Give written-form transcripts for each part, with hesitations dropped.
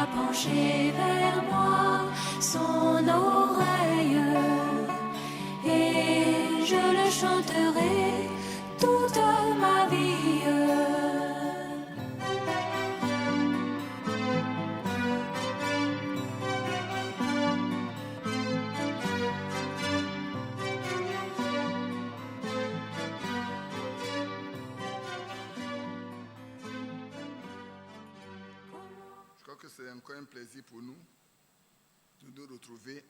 a penché vers moi son oreille, et je le chanterai toute ma vie. Je crois que c'est encore un plaisir pour nous de nous retrouver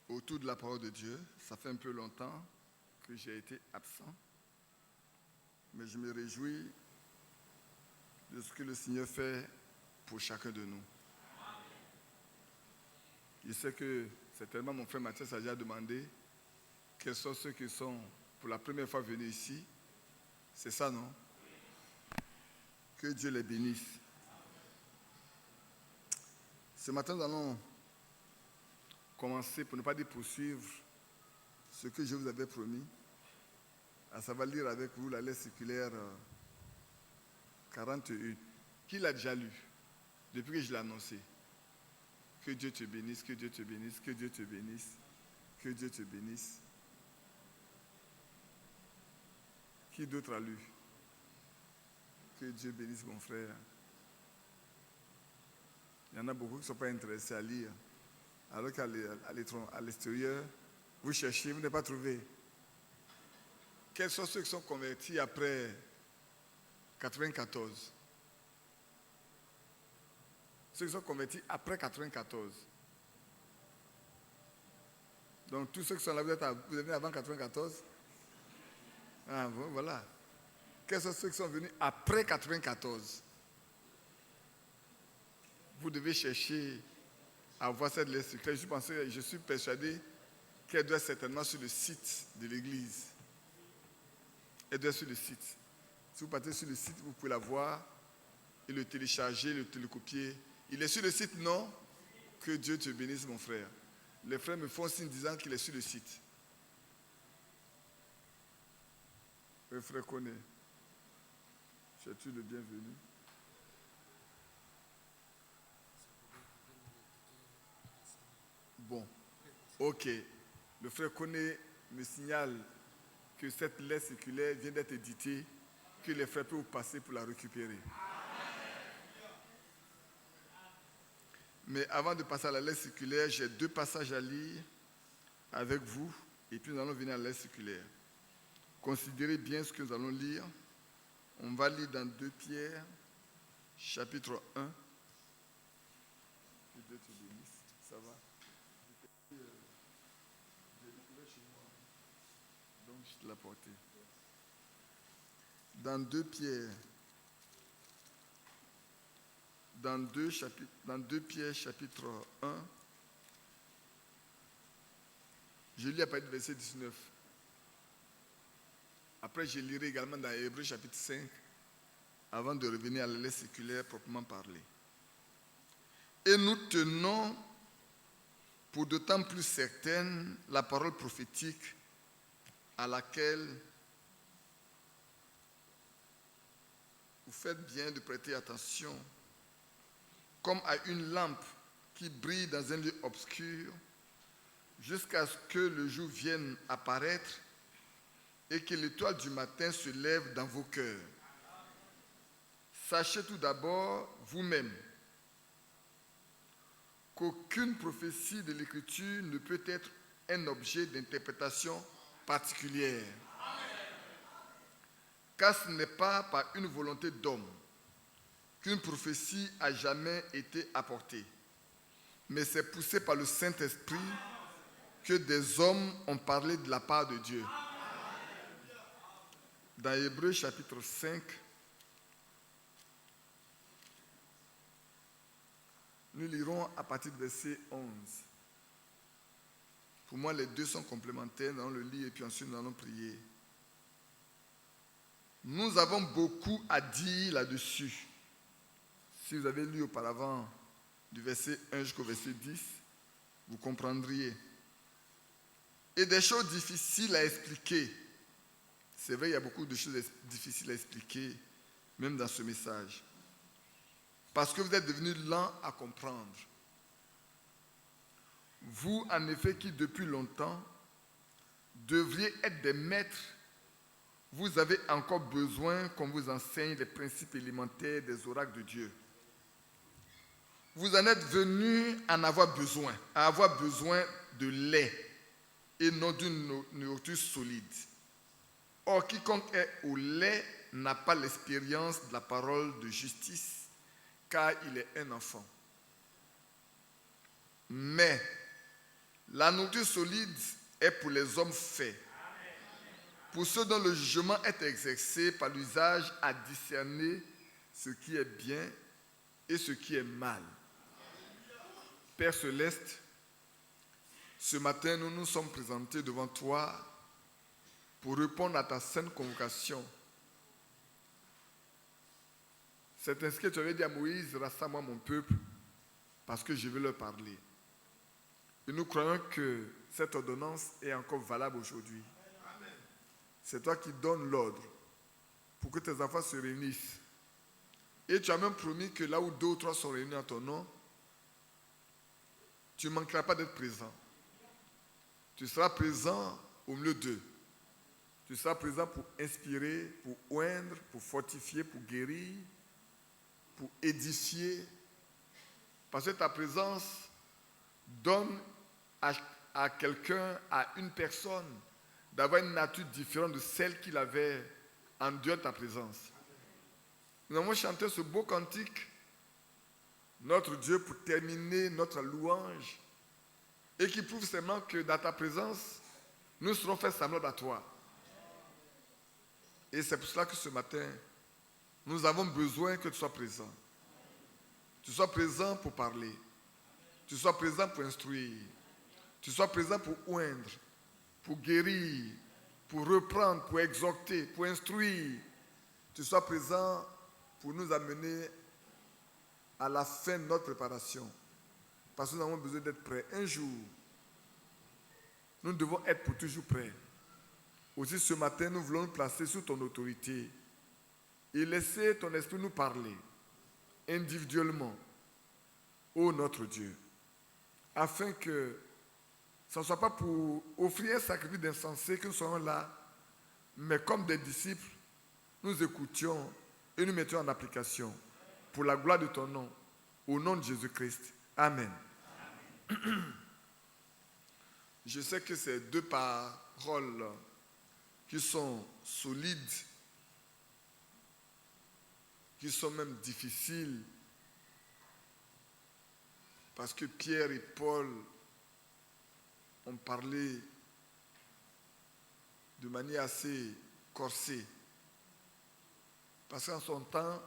autour de la parole de Dieu. Ça fait un peu longtemps que j'ai été absent, mais je me réjouis de ce que le Seigneur fait pour chacun de nous. Je sais que certainement mon frère Mathias a déjà demandé quels sont ceux qui sont pour la première fois venus ici. C'est ça, non? Que Dieu les bénisse. Ce matin, nous allons commencer, pour ne pas dire poursuivre, ce que je vous avais promis, à savoir lire avec vous la lettre circulaire 41. Qui l'a déjà lu depuis que je l'ai annoncé? Que Dieu te bénisse, que Dieu te bénisse, que Dieu te bénisse, que Dieu te bénisse. Qui d'autre a lu? Que Dieu bénisse mon frère. Il y en a beaucoup qui ne sont pas intéressés à lire. Alors qu'à l'extérieur, vous cherchez, vous n'avez pas trouvé. Quels sont ceux qui sont convertis après 94? Ceux qui sont convertis après 94. Donc tous ceux qui sont là, vous êtes venus avant 94? Ah bon, voilà. Quels sont ceux qui sont venus après 94? Vous devez chercher à voir cette lettre circulaire. Je suis persuadé qu'elle doit être certainement sur le site de l'église. Elle doit être sur le site. Si vous partez sur le site, vous pouvez la voir et le télécharger, le télécopier. Il est sur le site, non? Que Dieu te bénisse, mon frère. Les frères me font signe disant qu'il est sur le site. Le frère connaît. Es-tu le bienvenu? Bon, ok. Le frère Koné me signale que cette lettre circulaire vient d'être éditée, que les frères peuvent passer pour la récupérer. Mais avant de passer à la lettre circulaire, j'ai 2 passages à lire avec vous, et puis nous allons venir à la lettre circulaire. Considérez bien ce que nous allons lire. On va lire dans 2 Pierre, chapitre 1. Que Dieu te bénisse. Ça va? J'ai découvert chez moi. Donc je te l'ai apporté. Dans 2 Pierre, dans 2 Pierre, chapitre 1, je lis à partir du verset 19. Après, je lirai également dans Hébreux chapitre 5, avant de revenir à la lettre circulaire proprement parlée. Et nous tenons pour d'autant plus certaine la parole prophétique à laquelle vous faites bien de prêter attention, comme à une lampe qui brille dans un lieu obscur, jusqu'à ce que le jour vienne apparaître et que l'étoile du matin se lève dans vos cœurs. Sachez tout d'abord vous-même qu'aucune prophétie de l'Écriture ne peut être un objet d'interprétation particulière. Car ce n'est pas par une volonté d'homme qu'une prophétie a jamais été apportée, mais c'est poussé par le Saint-Esprit que des hommes ont parlé de la part de Dieu. Dans Hébreux chapitre 5, nous lirons à partir du verset 11. Pour moi, les 2 sont complémentaires. Nous allons le lire et puis ensuite nous allons prier. Nous avons beaucoup à dire là-dessus. Si vous avez lu auparavant du verset 1 jusqu'au verset 10, vous comprendriez. Et des choses difficiles à expliquer. C'est vrai, il y a beaucoup de choses difficiles à expliquer même dans ce message. Parce que vous êtes devenus lents à comprendre. Vous, en effet, qui depuis longtemps devriez être des maîtres, vous avez encore besoin qu'on vous enseigne les principes élémentaires des oracles de Dieu. Vous en êtes venus à avoir besoin de lait et non d'une nourriture solide. Or, quiconque est au lait n'a pas l'expérience de la parole de justice, car il est un enfant. Mais la nourriture solide est pour les hommes faits, pour ceux dont le jugement est exercé par l'usage à discerner ce qui est bien et ce qui est mal. Père Céleste, ce matin, nous nous sommes présentés devant toi pour répondre à ta sainte convocation. C'est ainsi que tu avais dit à Moïse, rassemble-moi mon peuple, parce que je vais leur parler. Et nous croyons que cette ordonnance est encore valable aujourd'hui. C'est toi qui donnes l'ordre pour que tes enfants se réunissent. Et tu as même promis que là où 2 ou 3 sont réunis en ton nom, tu ne manqueras pas d'être présent. Tu seras présent au milieu d'eux. Tu seras présent pour inspirer, pour oindre, pour fortifier, pour guérir, pour édifier. Parce que ta présence donne à quelqu'un, à une personne, d'avoir une nature différente de celle qu'il avait en dehors de ta présence. Nous avons chanté ce beau cantique, notre Dieu, pour terminer notre louange, et qui prouve seulement que dans ta présence, nous serons faits semblables à toi. Et c'est pour cela que ce matin, nous avons besoin que tu sois présent. Tu sois présent pour parler. Tu sois présent pour instruire. Tu sois présent pour oindre, pour guérir, pour reprendre, pour exhorter, pour instruire. Tu sois présent pour nous amener à la fin de notre préparation. Parce que nous avons besoin d'être prêts. Un jour, nous devons être pour toujours prêts. Aussi ce matin, nous voulons nous placer sous ton autorité et laisser ton esprit nous parler individuellement, ô notre Dieu, afin que ce ne soit pas pour offrir un sacrifice d'insensé que nous soyons là, mais comme des disciples, nous écoutions et nous mettions en application pour la gloire de ton nom, au nom de Jésus-Christ. Amen. Je sais que ces 2 paroles qui sont solides, qui sont même difficiles, parce que Pierre et Paul ont parlé de manière assez corsée. Parce qu'en son temps,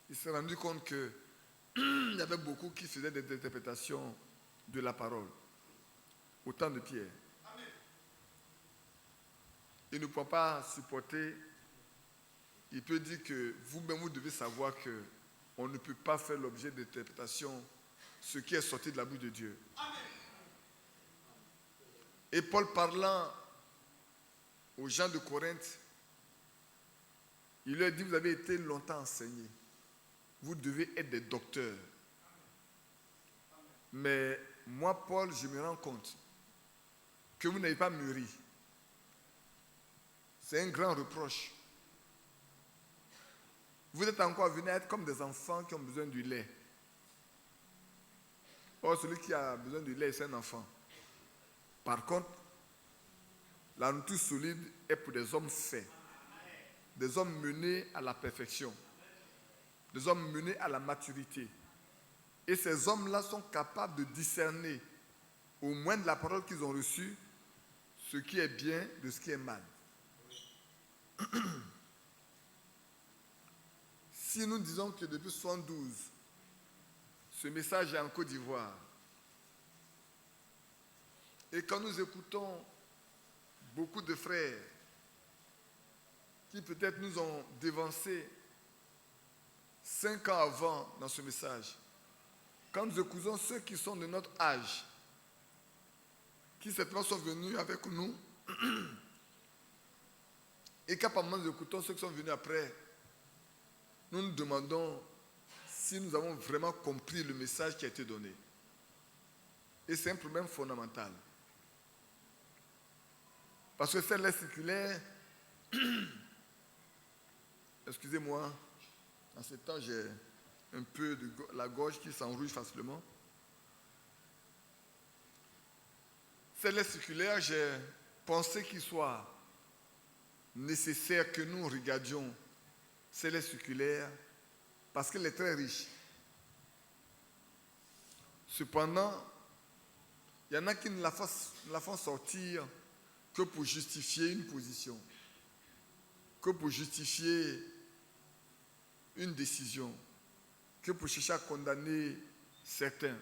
il s'est rendu compte qu'il y avait beaucoup qui faisaient des interprétations de la parole, au temps de Pierre. Il ne peut pas supporter. Il peut dire que vous-même, vous devez savoir qu'on ne peut pas faire l'objet d'interprétation ce qui est sorti de la bouche de Dieu. Amen. Et Paul parlant aux gens de Corinthe, il leur dit, vous avez été longtemps enseignés. Vous devez être des docteurs. Mais moi, Paul, je me rends compte que vous n'avez pas mûri. C'est un grand reproche. Vous êtes encore venus à être comme des enfants qui ont besoin du lait. Or, celui qui a besoin du lait, c'est un enfant. Par contre, la nourriture solide est pour des hommes faits, des hommes menés à la perfection, des hommes menés à la maturité. Et ces hommes-là sont capables de discerner, au moins de la parole qu'ils ont reçue, ce qui est bien de ce qui est mal. Si nous disons que depuis 72, ce message est en Côte d'Ivoire, et quand nous écoutons beaucoup de frères qui peut-être nous ont dévancés 5 ans avant dans ce message, quand nous écoutons ceux qui sont de notre âge, qui certainement sont venus avec nous, et qu'apparemment nous écoutons ceux qui sont venus après, nous nous demandons si nous avons vraiment compris le message qui a été donné. Et c'est un problème fondamental. Parce que cette lettre circulaire, excusez-moi, en ce temps j'ai un peu de la gorge qui s'enrouge facilement. Cette lettre circulaire, j'ai pensé qu'il soit nécessaire que nous regardions cette lettre circulaire parce qu'elle est très riche. Cependant, il y en a qui ne la font sortir que pour justifier une position, que pour justifier une décision, que pour chercher à condamner certains,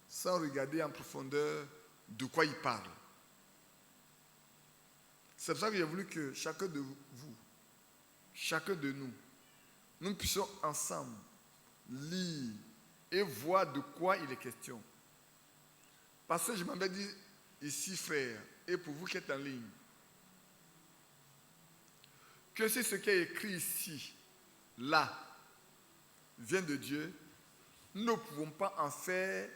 sans regarder en profondeur de quoi ils parlent. C'est pour ça que j'ai voulu que chacun de vous, chacun de nous puissions ensemble lire et voir de quoi il est question. Parce que je m'avais dit ici, frère, et pour vous qui êtes en ligne, que si ce qui est écrit ici, là, vient de Dieu, nous ne pouvons pas en faire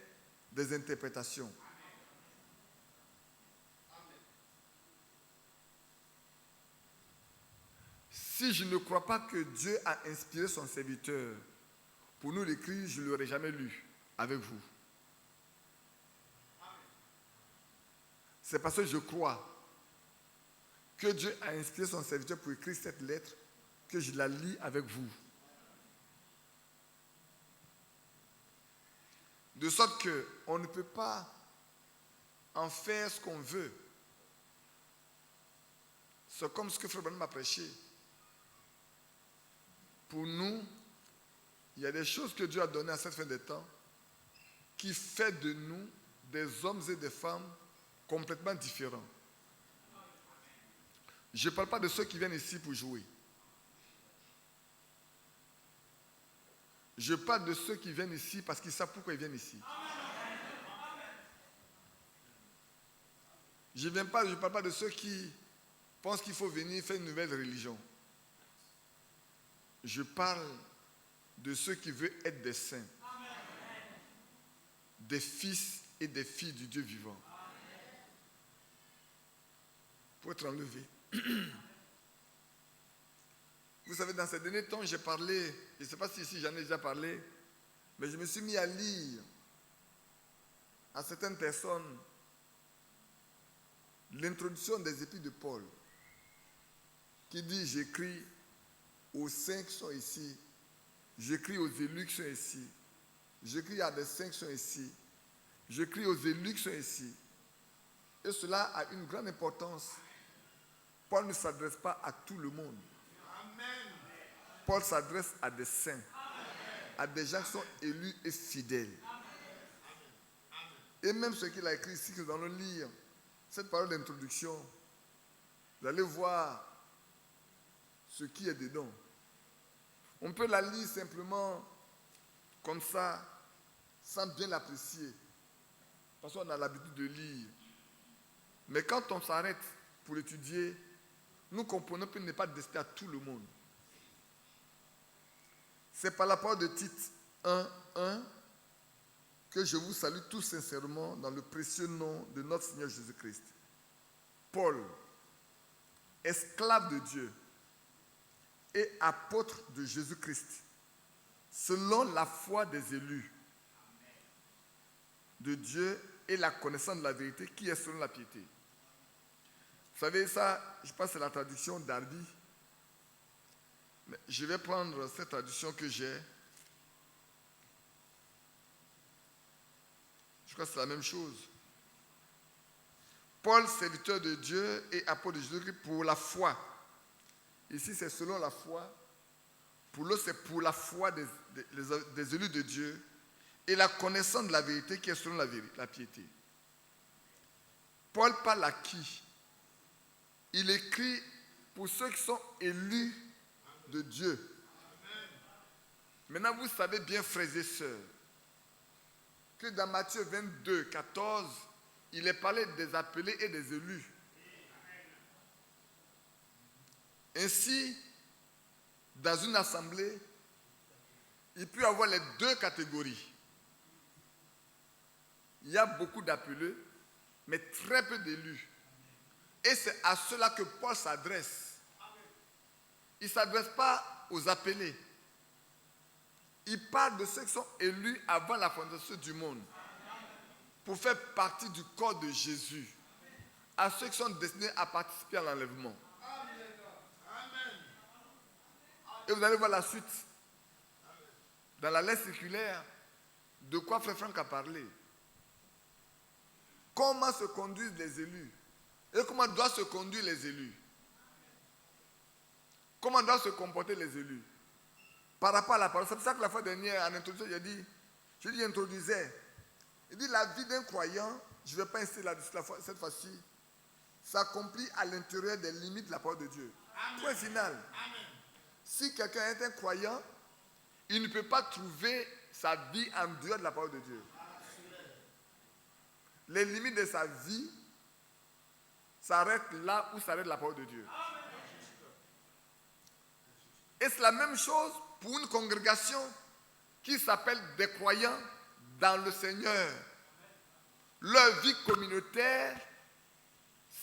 des interprétations. Si je ne crois pas que Dieu a inspiré son serviteur pour nous l'écrire, je ne l'aurais jamais lu avec vous. C'est parce que je crois que Dieu a inspiré son serviteur pour écrire cette lettre que je la lis avec vous. De sorte qu'on ne peut pas en faire ce qu'on veut. C'est comme ce que Frère Branham a prêché. Pour nous, il y a des choses que Dieu a données à cette fin des temps qui fait de nous des hommes et des femmes complètement différents. Je ne parle pas de ceux qui viennent ici pour jouer. Je parle de ceux qui viennent ici parce qu'ils savent pourquoi ils viennent ici. Je ne parle pas de ceux qui pensent qu'il faut venir faire une nouvelle religion. Je parle de ceux qui veulent être des saints, des fils et des filles du Dieu vivant. Pour être enlevé. Vous savez, dans ces derniers temps, j'ai parlé, je ne sais pas si ici j'en ai déjà parlé, mais je me suis mis à lire à certaines personnes l'introduction des épîtres de Paul, qui dit: j'écris aux saints qui sont ici, j'écris aux élus qui sont ici, j'écris à des saints qui sont ici, j'écris aux élus qui sont ici. Et cela a une grande importance. Paul ne s'adresse pas à tout le monde. Paul s'adresse à des saints, à des gens qui sont élus et fidèles. Et même ce qu'il a écrit ici, que nous allons lire, cette parole d'introduction, vous allez voir ce qui est dedans. On peut la lire simplement comme ça, sans bien l'apprécier, parce qu'on a l'habitude de lire. Mais quand on s'arrête pour l'étudier, nous comprenons qu'il n'est pas destiné à tout le monde. C'est par la parole de Tite 1:1 que je vous salue tout sincèrement dans le précieux nom de notre Seigneur Jésus-Christ. Paul, esclave de Dieu et apôtre de Jésus-Christ, selon la foi des élus de Dieu et la connaissance de la vérité qui est selon la piété. Vous savez ça, je pense que c'est la traduction d'Arby. Mais je vais prendre cette traduction que j'ai. Je crois que c'est la même chose. Paul, serviteur de Dieu et apôtre de Jésus-Christ pour la foi. Ici, c'est selon la foi. Pour l'autre, c'est pour la foi des élus de Dieu et la connaissance de la vérité qui est selon la piété. Paul parle à qui? Il écrit pour ceux qui sont élus de Dieu. Maintenant, vous savez bien, frères et sœurs, que dans Matthieu 22, 14, il est parlé des appelés et des élus. Ainsi, dans une assemblée, il peut y avoir les deux catégories. Il y a beaucoup d'appelés, mais très peu d'élus. Et c'est à cela que Paul s'adresse. Il ne s'adresse pas aux appelés. Il parle de ceux qui sont élus avant la fondation du monde pour faire partie du corps de Jésus, à ceux qui sont destinés à participer à l'enlèvement. Et vous allez voir la suite. Dans la lettre circulaire, de quoi Frère Franck a parlé. Comment se conduisent les élus et comment doivent se conduire les élus. Comment doivent se comporter les élus par rapport à la parole. C'est pour ça que la fois dernière, en introduction, j'introduisais. Il dit la vie d'un croyant, je ne vais pas insister là-dessus cette fois-ci, s'accomplit à l'intérieur des limites de la parole de Dieu. Point final. Amen. Si quelqu'un est un croyant, il ne peut pas trouver sa vie en dehors de la parole de Dieu. Les limites de sa vie s'arrêtent là où s'arrête la parole de Dieu. Et c'est la même chose pour une congrégation qui s'appelle des croyants dans le Seigneur. Leur vie communautaire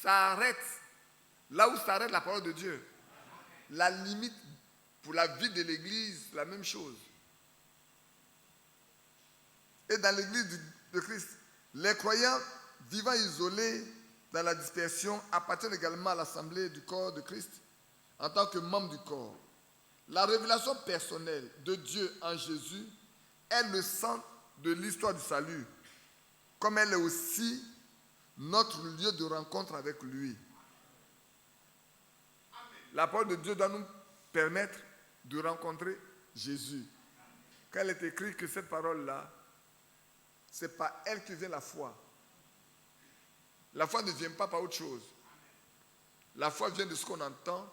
s'arrête là où s'arrête la parole de Dieu. La limite pour la vie de l'Église, la même chose. Et dans l'Église de Christ, les croyants vivant isolés dans la dispersion appartiennent également à l'assemblée du corps de Christ en tant que membres du corps. La révélation personnelle de Dieu en Jésus est le centre de l'histoire du salut, comme elle est aussi notre lieu de rencontre avec lui. La parole de Dieu doit nous permettre de rencontrer Jésus. Quand il est écrit que cette parole-là, c'est par elle que vient la foi. La foi ne vient pas par autre chose. La foi vient de ce qu'on entend,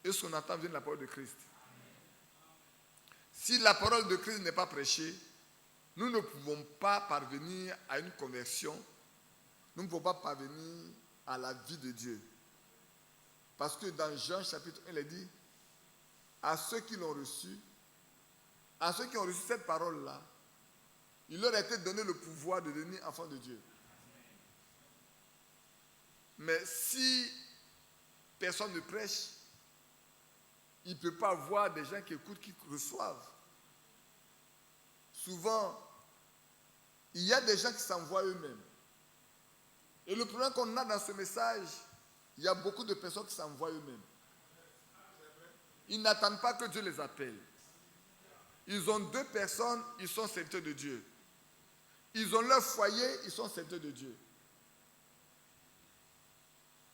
et ce qu'on entend vient de la parole de Christ. Si la parole de Christ n'est pas prêchée, nous ne pouvons pas parvenir à une conversion. Nous ne pouvons pas parvenir à la vie de Dieu. Parce que dans Jean chapitre 1, il est dit, à ceux qui l'ont reçu, à ceux qui ont reçu cette parole-là, il leur a été donné le pouvoir de devenir enfants de Dieu. Mais si personne ne prêche, il ne peut pas avoir des gens qui écoutent, qui reçoivent. Souvent, il y a des gens qui s'envoient eux-mêmes. Et le problème qu'on a dans ce message, il y a beaucoup de personnes qui s'envoient eux-mêmes. Ils n'attendent pas que Dieu les appelle. Ils ont 2 personnes, ils sont serviteurs de Dieu. Ils ont leur foyer, ils sont serviteurs de Dieu.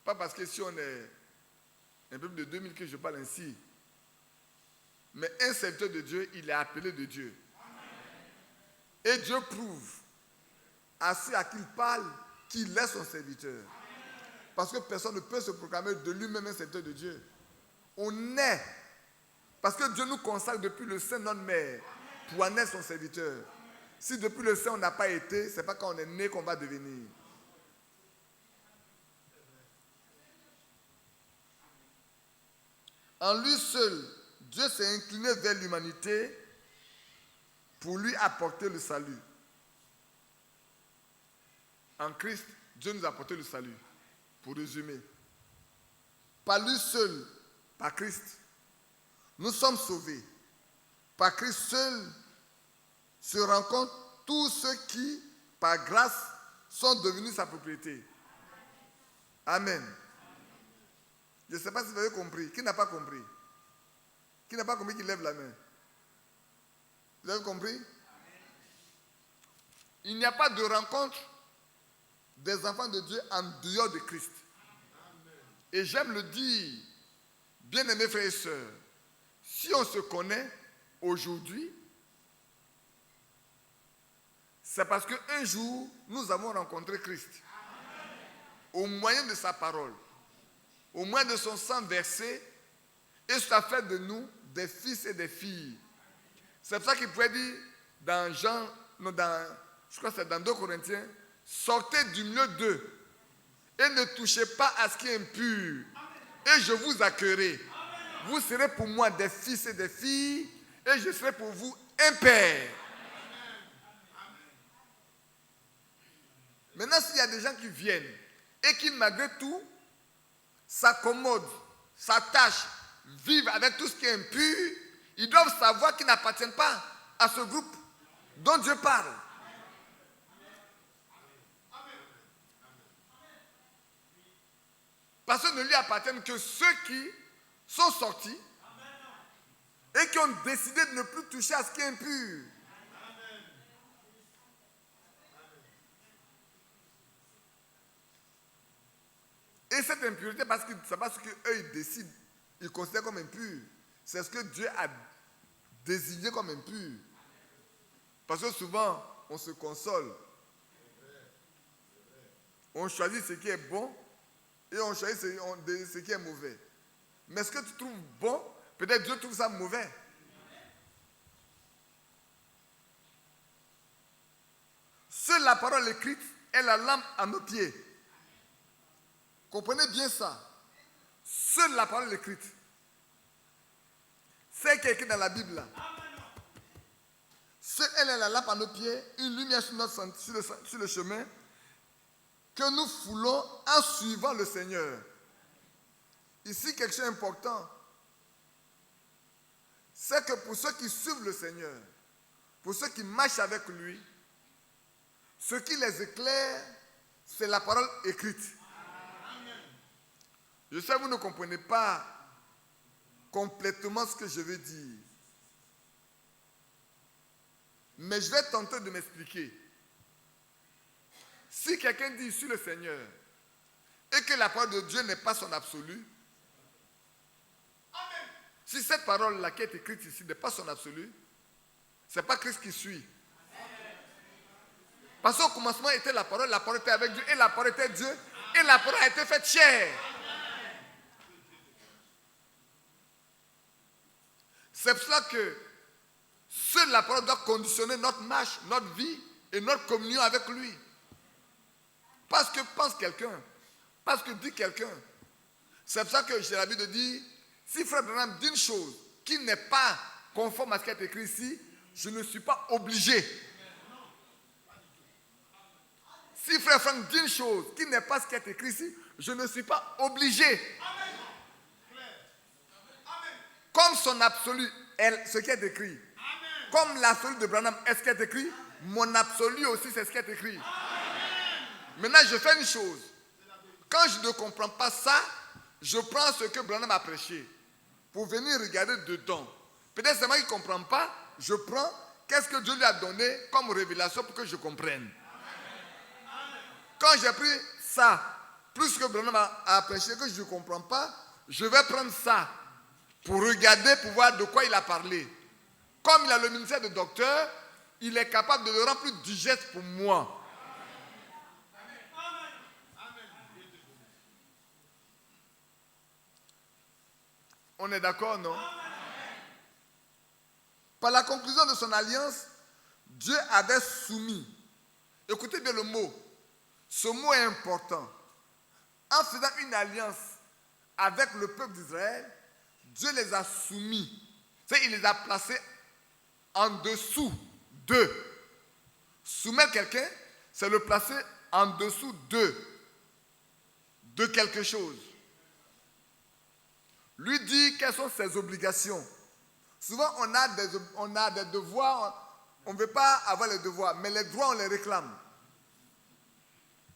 Pas parce que si on est un peuple de 2000 que je parle ainsi. Mais un serviteur de Dieu, il est appelé de Dieu. Et Dieu prouve à ceux à qui il parle qu'il est son serviteur. Parce que personne ne peut se proclamer de lui-même un serviteur de Dieu. On est. Parce que Dieu nous consacre depuis le sein de notre mère pour en être son serviteur. Si depuis le sein on n'a pas été, ce n'est pas quand on est né qu'on va devenir. En lui seul, Dieu s'est incliné vers l'humanité pour lui apporter le salut. En Christ, Dieu nous a apporté le salut. Pour résumer, par lui seul, par Christ, nous sommes sauvés. Par Christ seul se rencontrent tous ceux qui, par grâce, sont devenus sa propriété. Amen. Je ne sais pas si vous avez compris. Qui n'a pas compris? Qui n'a pas compris, qui lève la main? Vous avez compris? Il n'y a pas de rencontre des enfants de Dieu en dehors de Christ. Et j'aime le dire, bien-aimés frères et sœurs, si on se connaît aujourd'hui, c'est parce qu'un jour, nous avons rencontré Christ. Au moyen de sa parole, au moyen de son sang versé, et ça fait de nous des fils et des filles. C'est pour ça qu'il pourrait dire dans Jean, je crois que c'est dans 2 Corinthiens, sortez du milieu d'eux et ne touchez pas à ce qui est impur. Et je vous accueillerai. Vous serez pour moi des fils et des filles, et je serai pour vous un père. Maintenant, s'il y a des gens qui viennent et qui, malgré tout, s'accommodent, s'attachent, vivent avec tout ce qui est impur, ils doivent savoir qu'ils n'appartiennent pas à ce groupe dont Dieu parle. Parce que ne lui appartiennent que ceux qui sont sortis et qui ont décidé de ne plus toucher à ce qui est impur. Et cette impureté, parce que c'est pas ce qu'eux ils décident, ils considèrent comme impur. C'est ce que Dieu a désigné comme impur. Parce que souvent, on se console. On choisit ce qui est bon et on choisit ce qui est mauvais. Mais ce que tu trouves bon, peut-être Dieu trouve ça mauvais. Seule la parole écrite est la lampe à nos pieds. Comprenez bien ça. Seule la parole écrite. C'est qui est écrit dans la Bible là. Seule elle est la lampe à nos pieds, une lumière sur le chemin que nous foulons en suivant le Seigneur. Ici, quelque chose d'important, c'est que pour ceux qui suivent le Seigneur, pour ceux qui marchent avec lui, ce qui les éclaire, c'est la parole écrite. Je sais que vous ne comprenez pas complètement ce que je veux dire. Mais je vais tenter de m'expliquer. Si quelqu'un dit sur le Seigneur et que la parole de Dieu n'est pas son absolu, si cette parole-là qui est écrite ici n'est pas son absolu, ce n'est pas Christ qui suit. Parce qu'au commencement était la parole était avec Dieu, et la parole était Dieu, et la parole a été faite chair. C'est pour cela que seule la parole doit conditionner notre marche, notre vie et notre communion avec lui. Parce que pense quelqu'un, parce que dit quelqu'un. C'est pour ça que j'ai l'habitude de dire, si Frère Branham dit une chose qui n'est pas conforme à ce qui est écrit ici, je ne suis pas obligé. Si Frère Franck dit une chose qui n'est pas ce qui est écrit ici, je ne suis pas obligé. Comme son absolu est ce qui est écrit. Comme l'absolu de Branham est ce qui est écrit, mon absolu aussi c'est ce qui est écrit. Maintenant je fais une chose. Quand je ne comprends pas ça, je prends ce que Branham a prêché pour venir regarder dedans. Peut-être c'est moi qui ne comprends pas, je prends qu'est-ce que Dieu lui a donné comme révélation pour que je comprenne. Quand j'ai pris ça, plus que Branham a prêché que je ne comprends pas, je vais prendre ça pour regarder, pour voir de quoi il a parlé. Comme il a le ministère de docteur, il est capable de le rendre plus digeste pour moi. On est d'accord, non? Par la conclusion de son alliance, Dieu avait soumis. Écoutez bien le mot. Ce mot est important. En faisant une alliance avec le peuple d'Israël, Dieu les a soumis. Il les a placés en dessous d'eux. Soumettre quelqu'un, c'est le placer en dessous de quelque chose. Lui dit quelles sont ses obligations. Souvent, on a des devoirs, on ne veut pas avoir les devoirs, mais les droits, on les réclame.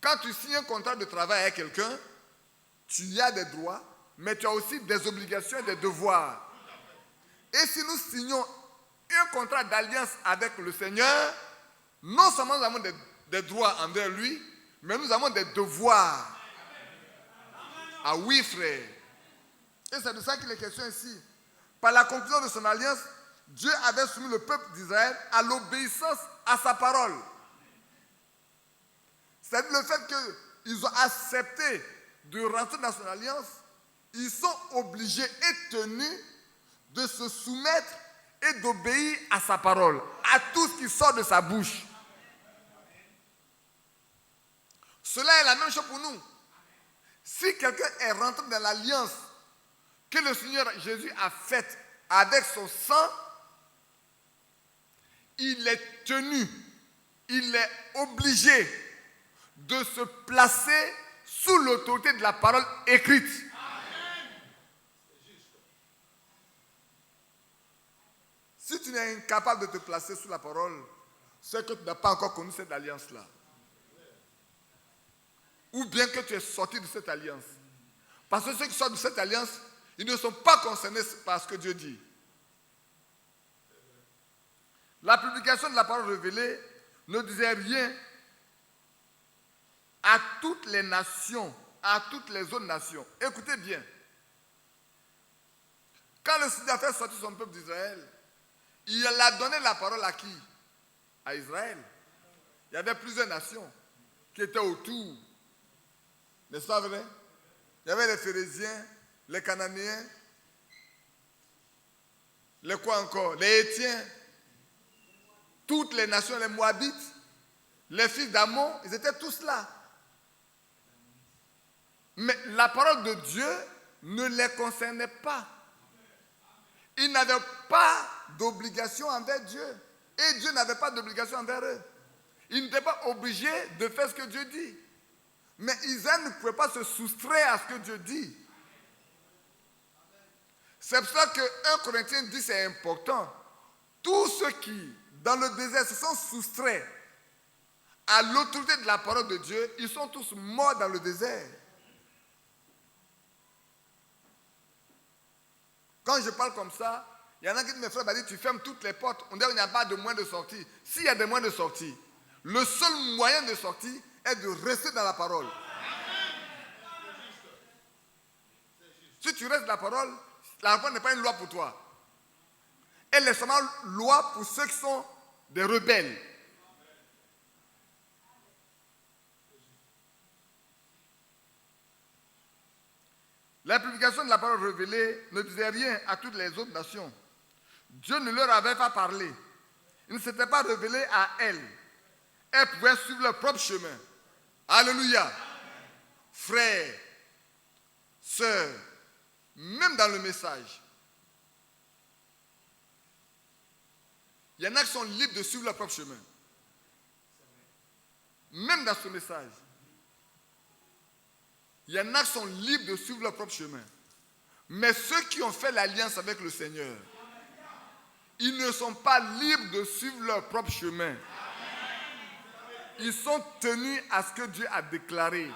Quand tu signes un contrat de travail avec quelqu'un, tu as des droits, mais tu as aussi des obligations et des devoirs. Et si nous signons un contrat d'alliance avec le Seigneur, non seulement nous avons des droits envers lui, mais nous avons des devoirs. Ah oui, frère. Et c'est de ça qu'il est question ici. Par la conclusion de son alliance, Dieu avait soumis le peuple d'Israël à l'obéissance à sa parole. C'est-à-dire le fait qu'ils ont accepté de rentrer dans son alliance, ils sont obligés et tenus de se soumettre et d'obéir à sa parole, à tout ce qui sort de sa bouche. Cela est la même chose pour nous. Si quelqu'un est rentré dans l'alliance que le Seigneur Jésus a faite avec son sang, il est tenu, il est obligé de se placer sous l'autorité de la parole écrite. Si tu n'es incapable de te placer sous la parole, c'est que tu n'as pas encore connu cette alliance-là. Ou bien que tu es sorti de cette alliance. Parce que ceux qui sortent de cette alliance, ils ne sont pas concernés par ce que Dieu dit. La publication de la parole révélée ne disait rien à toutes les nations, à toutes les autres nations. Écoutez bien. Quand le Seigneur a fait sortir son peuple d'Israël, il a donné la parole à qui? À Israël. Il y avait plusieurs nations qui étaient autour. N'est-ce pas vrai? Il y avait les Phérésiens, les Cananéens, les quoi encore? Les Hétiens, toutes les nations, les Moabites, les fils d'Amon, ils étaient tous là. Mais la parole de Dieu ne les concernait pas. Ils n'avaient pas d'obligation envers Dieu. Et Dieu n'avait pas d'obligation envers eux. Ils n'étaient pas obligés de faire ce que Dieu dit. Mais Israël ne pouvait pas se soustraire à ce que Dieu dit. C'est pour ça que 1 Corinthiens dit c'est important. Tous ceux qui, dans le désert, se sont soustraits à l'autorité de la parole de Dieu, ils sont tous morts dans le désert. Quand je parle comme ça, il y en a qui disent, mes frères, tu fermes toutes les portes. On dit qu'il n'y a pas de moyen de sortie. S'il y a des moyens de sortie, le seul moyen de sortie est de rester dans la parole. Si tu restes dans la parole n'est pas une loi pour toi. Elle est seulement loi pour ceux qui sont des rebelles. La publication de la parole révélée ne disait rien à toutes les autres nations. Dieu ne leur avait pas parlé. Il ne s'était pas révélé à elles. Elles pouvaient suivre leur propre chemin. Alléluia. Frères, sœurs, même dans le message, il y en a qui sont libres de suivre leur propre chemin. Même dans ce message, il y en a qui sont libres de suivre leur propre chemin. Mais ceux qui ont fait l'alliance avec le Seigneur, ils ne sont pas libres de suivre leur propre chemin. Ils sont tenus à ce que Dieu a déclaré.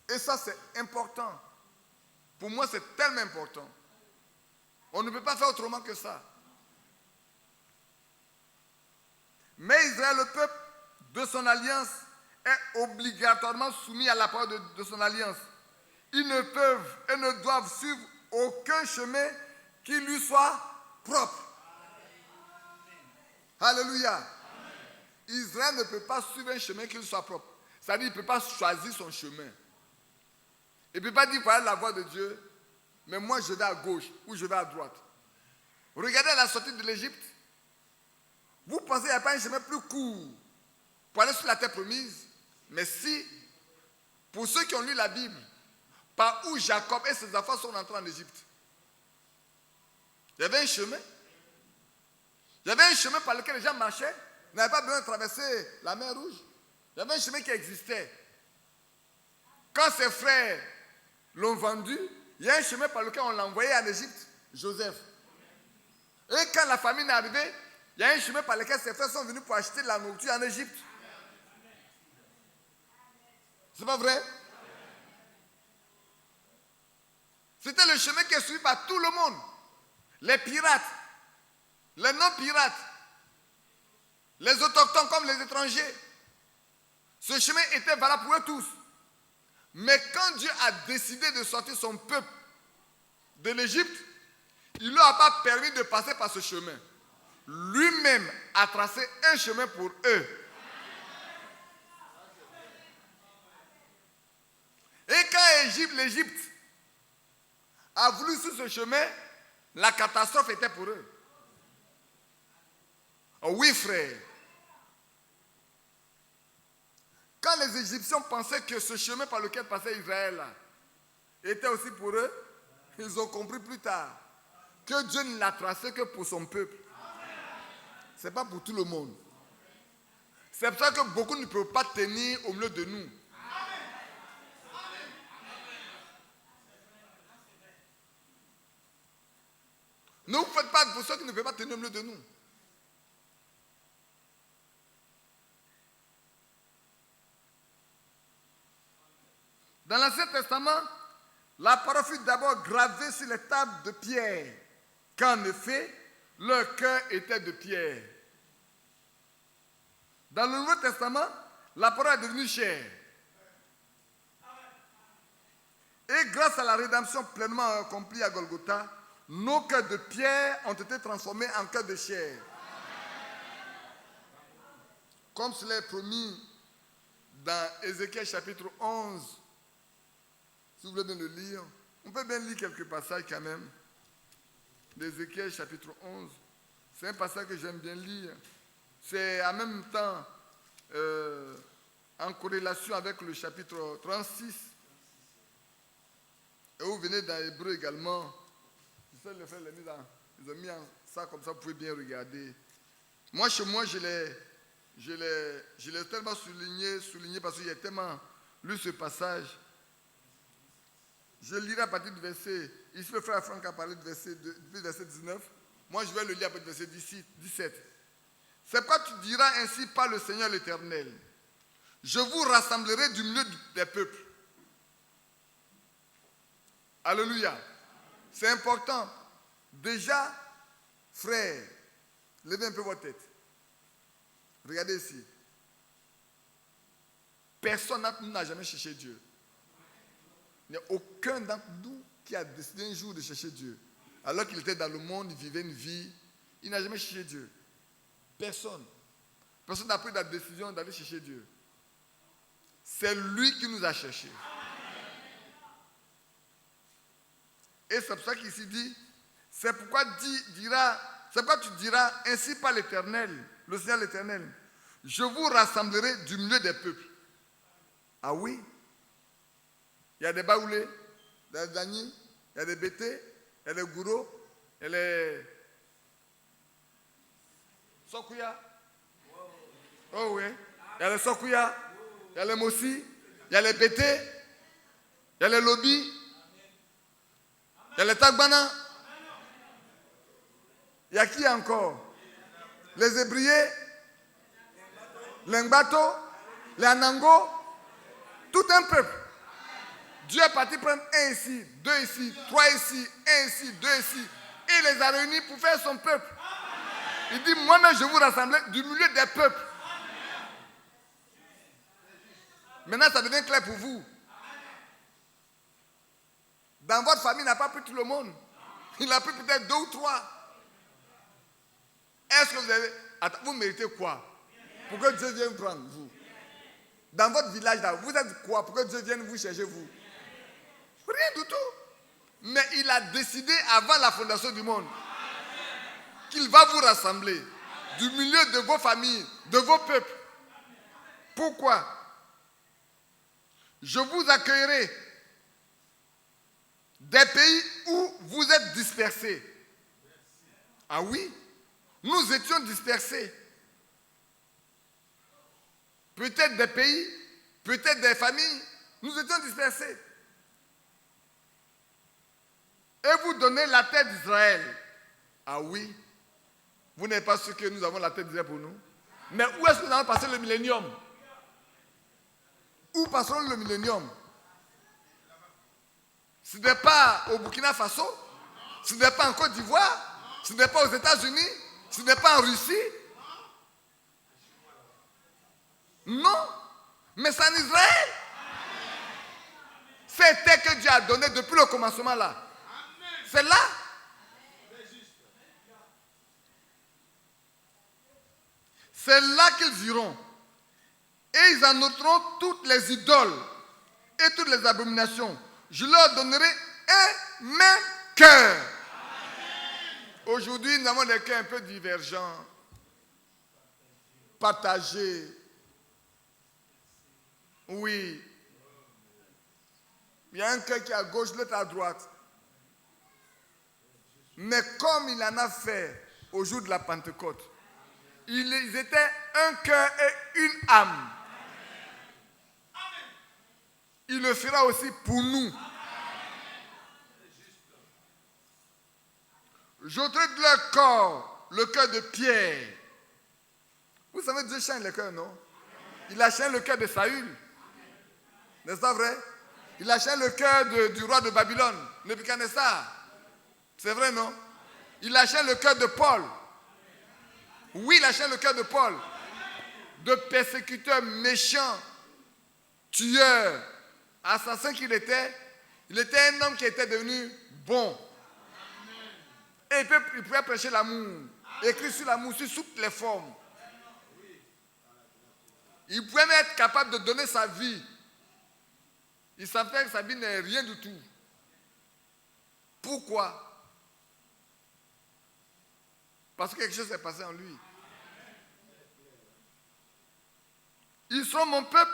Et ça, c'est important. Pour moi, c'est tellement important. On ne peut pas faire autrement que ça. Mais Israël, le peuple de son alliance, est obligatoirement soumis à la parole de son alliance. Ils ne peuvent et ne doivent suivre aucun chemin qui lui soit propre. Alléluia. Amen. Israël ne peut pas suivre un chemin qui lui soit propre. C'est-à-dire qu'il ne peut pas choisir son chemin. Il ne peut pas dire voilà la voie de Dieu, mais moi je vais à gauche ou je vais à droite. Regardez la sortie de l'Égypte. Vous pensez qu'il n'y a pas un chemin plus court pour aller sur la terre promise? Mais si, pour ceux qui ont lu la Bible, par où Jacob et ses enfants sont entrés en Égypte, il y avait un chemin. Il y avait un chemin par lequel les gens marchaient. Ils n'avaient pas besoin de traverser la mer Rouge. Il y avait un chemin qui existait. Quand ses frères l'ont vendu, il y a un chemin par lequel on l'a envoyé en Égypte, Joseph. Et quand la famine est arrivée, il y a un chemin par lequel ses frères sont venus pour acheter de la nourriture en Égypte. C'est pas vrai? C'était le chemin qui est suivi par tout le monde. Les pirates, les non-pirates, les autochtones comme les étrangers. Ce chemin était valable pour eux tous. Mais quand Dieu a décidé de sortir son peuple de l'Égypte, il ne leur a pas permis de passer par ce chemin. Lui-même a tracé un chemin pour eux. Et quand l'Égypte a voulu sur ce chemin, la catastrophe était pour eux. Oh oui, frère. Quand les Égyptiens pensaient que ce chemin par lequel passait Israël, là, était aussi pour eux. Ils ont compris plus tard que Dieu ne l'a tracé que pour son peuple. Ce n'est pas pour tout le monde. C'est pour ça que beaucoup ne peuvent pas tenir au milieu de nous. Ne vous faites pas pour ceux qui ne peuvent pas tenir au milieu de nous. Dans l'Ancien Testament, la parole fut d'abord gravée sur les tables de pierre, qu'en effet, leur cœur était de pierre. Dans le Nouveau Testament, la parole est devenue chair. Et grâce à la rédemption pleinement accomplie à Golgotha, nos cœurs de pierre ont été transformés en cœurs de chair. Comme cela est promis dans Ézéchiel chapitre 11, si vous voulez bien le lire, on peut bien lire quelques passages quand même. D'Ézéchiel chapitre 11, c'est un passage que j'aime bien lire. C'est en même temps en corrélation avec le chapitre 36. Et vous venez dans Hébreu également. Je sais, le frère ils ont mis ça comme ça, vous pouvez bien regarder. Moi, chez moi, je l'ai tellement souligné parce que j'ai tellement lu ce passage. Je lirai à partir du verset, ici le frère Franck a parlé du verset 19. Moi, je vais le lire à partir du verset 17. C'est pourquoi tu diras ainsi par le Seigneur l'Éternel: je vous rassemblerai du milieu des peuples. Alléluia. C'est important. Déjà, frères, levez un peu votre tête. Regardez ici. Personne n'a jamais cherché Dieu. Il n'y a aucun d'entre nous qui a décidé un jour de chercher Dieu. Alors qu'il était dans le monde, il vivait une vie, il n'a jamais cherché Dieu. Personne. Personne n'a pris la décision d'aller chercher Dieu. C'est lui qui nous a cherchés. Et c'est pour ça qu'ici dit, c'est pourquoi tu diras ainsi par l'Éternel, le Seigneur l'Éternel: je vous rassemblerai du milieu des peuples. Ah oui? Il y a des Baoulés, il y a des Dani, il y a des Bété, il y a des Gouro, il y a les Sokuya. Oh oui. Il y a les Sokuya, il y a les Mossi, il y a les Bété, il y a les Lobi, il y a les Tagbana. Il y a qui encore? Les Hébriés, les Ngbato, les Anango, tout un peuple. Dieu est parti prendre un ici, deux ici, trois ici, un ici, deux ici. Et il les a réunis pour faire son peuple. Il dit, moi-même je vous rassemblerai du milieu des peuples. Maintenant ça devient clair pour vous. Dans votre famille, il n'a pas pris tout le monde. Il a pris peut-être 2 ou 3. Est-ce que vous avez... Attends, vous méritez quoi? Pour que Dieu vienne prendre vous. Dans votre village, là, vous êtes quoi? Pour que Dieu vienne vous chercher vous? Rien du tout. Mais il a décidé avant la fondation du monde qu'il va vous rassembler du milieu de vos familles, de vos peuples. Pourquoi? Je vous accueillerai des pays où vous êtes dispersés. Ah oui? Nous étions dispersés. Peut-être des pays, peut-être des familles, nous étions dispersés. Et vous donnez la terre d'Israël. Ah oui? Vous n'êtes pas sûr que nous avons la terre d'Israël pour nous? Mais où est-ce que nous allons passer le millénium? Où passerons le millénium? Ce n'est pas au Burkina Faso, ce n'est pas en Côte d'Ivoire, ce n'est pas aux États-Unis, ce n'est pas en Russie. Non, mais c'est en Israël. C'est terre que Dieu a donné depuis le commencement là. C'est là. C'est là qu'ils iront. Et ils en ôteront toutes les idoles et toutes les abominations. Je leur donnerai un même cœur. Aujourd'hui, nous avons des cœurs un peu divergents, partagés. Oui. Il y a un cœur qui est à gauche, l'autre à droite. Mais comme il en a fait au jour de la Pentecôte, ils étaient un cœur et une âme. Il le fera aussi pour nous. J'ôterai de leur corps le cœur de pierre. Vous savez, Dieu change le cœur, non? Il a changé le cœur de Saül. N'est-ce pas vrai? Il a changé le cœur du roi de Babylone, Nebuchadnezzar. C'est vrai, non? Il a changé le cœur de Paul. Oui, il a changé le cœur de Paul. De persécuteur méchant, tueur, assassin qu'il était. Il était un homme qui était devenu bon. Et il pouvait prêcher l'amour. Écrire sur l'amour, sur toutes les formes. Il pouvait même être capable de donner sa vie. Il savait que sa vie n'est rien du tout. Pourquoi? Parce que quelque chose s'est passé en lui. Ils sont mon peuple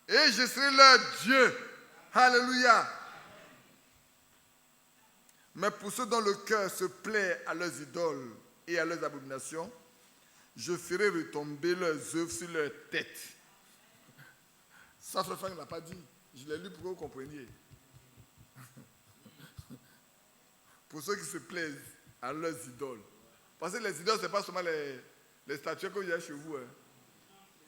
et je serai leur Dieu. Alléluia. Mais pour ceux dont le cœur se plaît à leurs idoles et à leurs abominations, je ferai retomber leurs œuvres sur leur tête. Ça, Frère Franck ne l'a pas dit. Je l'ai lu pour que vous compreniez. Pour ceux qui se plaisent à leurs idoles. Parce que les idoles, ce n'est pas seulement les statues que vous avez chez vous. Hein.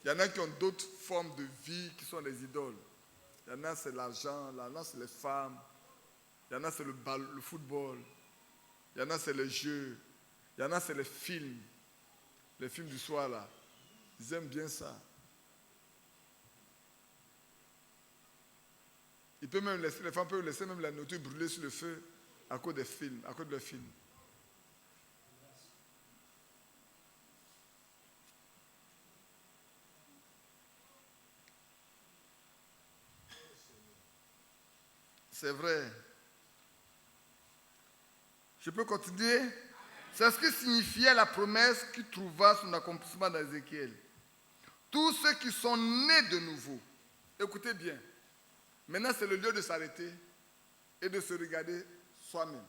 Il y en a qui ont d'autres formes de vie qui sont des idoles. Il y en a, c'est l'argent. Il y en a, c'est les femmes. Il y en a, c'est le football. Il y en a, c'est les jeux. Il y en a, c'est les films. Les films du soir, là. Ils aiment bien ça. Les femmes peuvent laisser même la nourriture brûler sur le feu à cause des films, à cause de leurs films. C'est vrai. Je peux continuer? C'est ce que signifiait la promesse qui trouva son accomplissement dans Ézéchiel. Tous ceux qui sont nés de nouveau, écoutez bien, maintenant c'est le lieu de s'arrêter et de se regarder soi-même.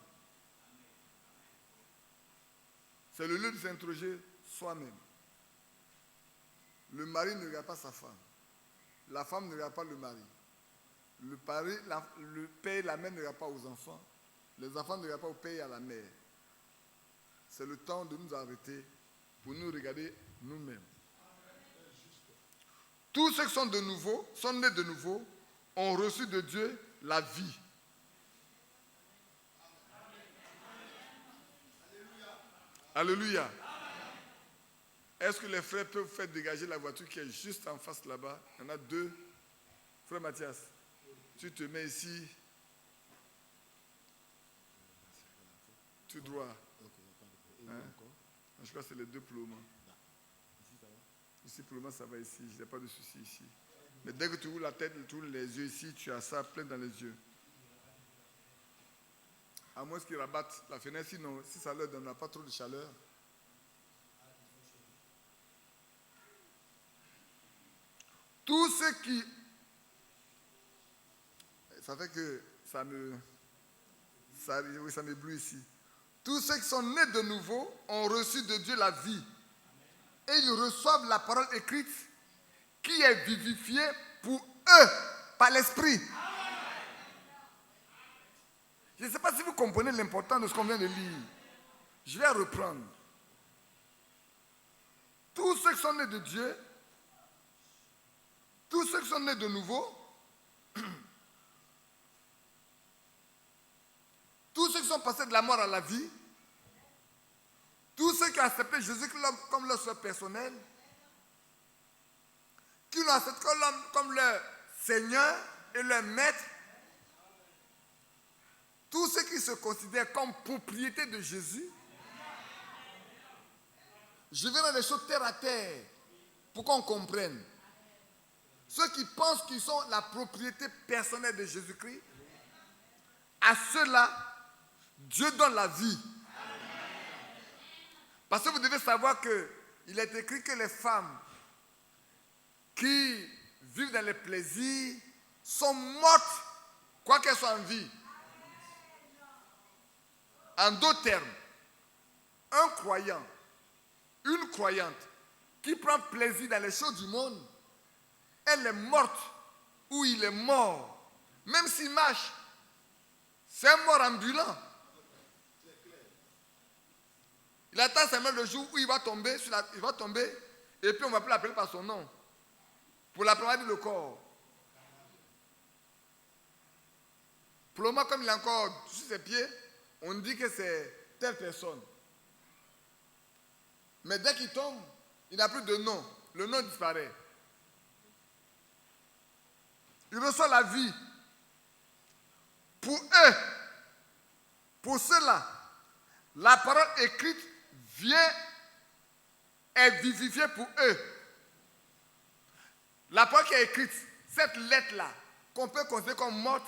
C'est le lieu de s'interroger soi-même. Le mari ne regarde pas sa femme. La femme ne regarde pas le mari. Le père et la mère ne regardent pas aux enfants. Les enfants ne regardent pas au père et à la mère. C'est le temps de nous arrêter pour nous regarder nous-mêmes. Tous ceux qui sont de nouveau, sont nés de nouveau, ont reçu de Dieu la vie. Alléluia. Est-ce que les frères peuvent faire dégager la voiture qui est juste en face là-bas? Il y en a deux. Frère Mathias, tu te mets ici. Tout droit. Hein? Je crois que c'est les deux pour le moment. Ici, pour le moment, ça va ici. Je n'ai pas de souci ici. Mais dès que tu ouvres la tête, tu ouvres les yeux ici, tu as ça plein dans les yeux. À moins qu'ils rabattent la fenêtre, sinon, si ça ne leur donnera pas trop de chaleur. Tous ceux qui... Ça fait que ça m'éblouit ici. Tous ceux qui sont nés de nouveau ont reçu de Dieu la vie. Et ils reçoivent la parole écrite qui est vivifiée pour eux par l'Esprit. Je ne sais pas si vous comprenez l'importance de ce qu'on vient de lire. Je vais reprendre. Tous ceux qui sont nés de Dieu, tous ceux qui sont nés de nouveau, tous ceux qui sont passés de la mort à la vie, tous ceux qui ont accepté Jésus comme leur Seigneur personnel, qui l'ont accepté comme leur Seigneur et leur Maître, tous ceux qui se considèrent comme propriété de Jésus, je vais dans les choses terre à terre pour qu'on comprenne. Ceux qui pensent qu'ils sont la propriété personnelle de Jésus-Christ, à ceux-là, Dieu donne la vie. Parce que vous devez savoir qu'il est écrit que les femmes qui vivent dans les plaisirs sont mortes quoi qu'elle soit en vie. En d'autres termes, un croyant, une croyante qui prend plaisir dans les choses du monde, elle est morte ou il est mort. Même s'il marche, c'est un mort ambulant. Il attend seulement le jour où il va tomber, et puis on va plus l'appeler par son nom. Pour l'apprendre le corps. Pour le moment, comme il est encore sur ses pieds, on dit que c'est telle personne. Mais dès qu'il tombe, il n'a plus de nom. Le nom disparaît. Il reçoit la vie. Pour eux, pour ceux-là, la parole écrite est vivifiée pour eux. La parole qui est écrite, cette lettre-là, qu'on peut considérer comme morte,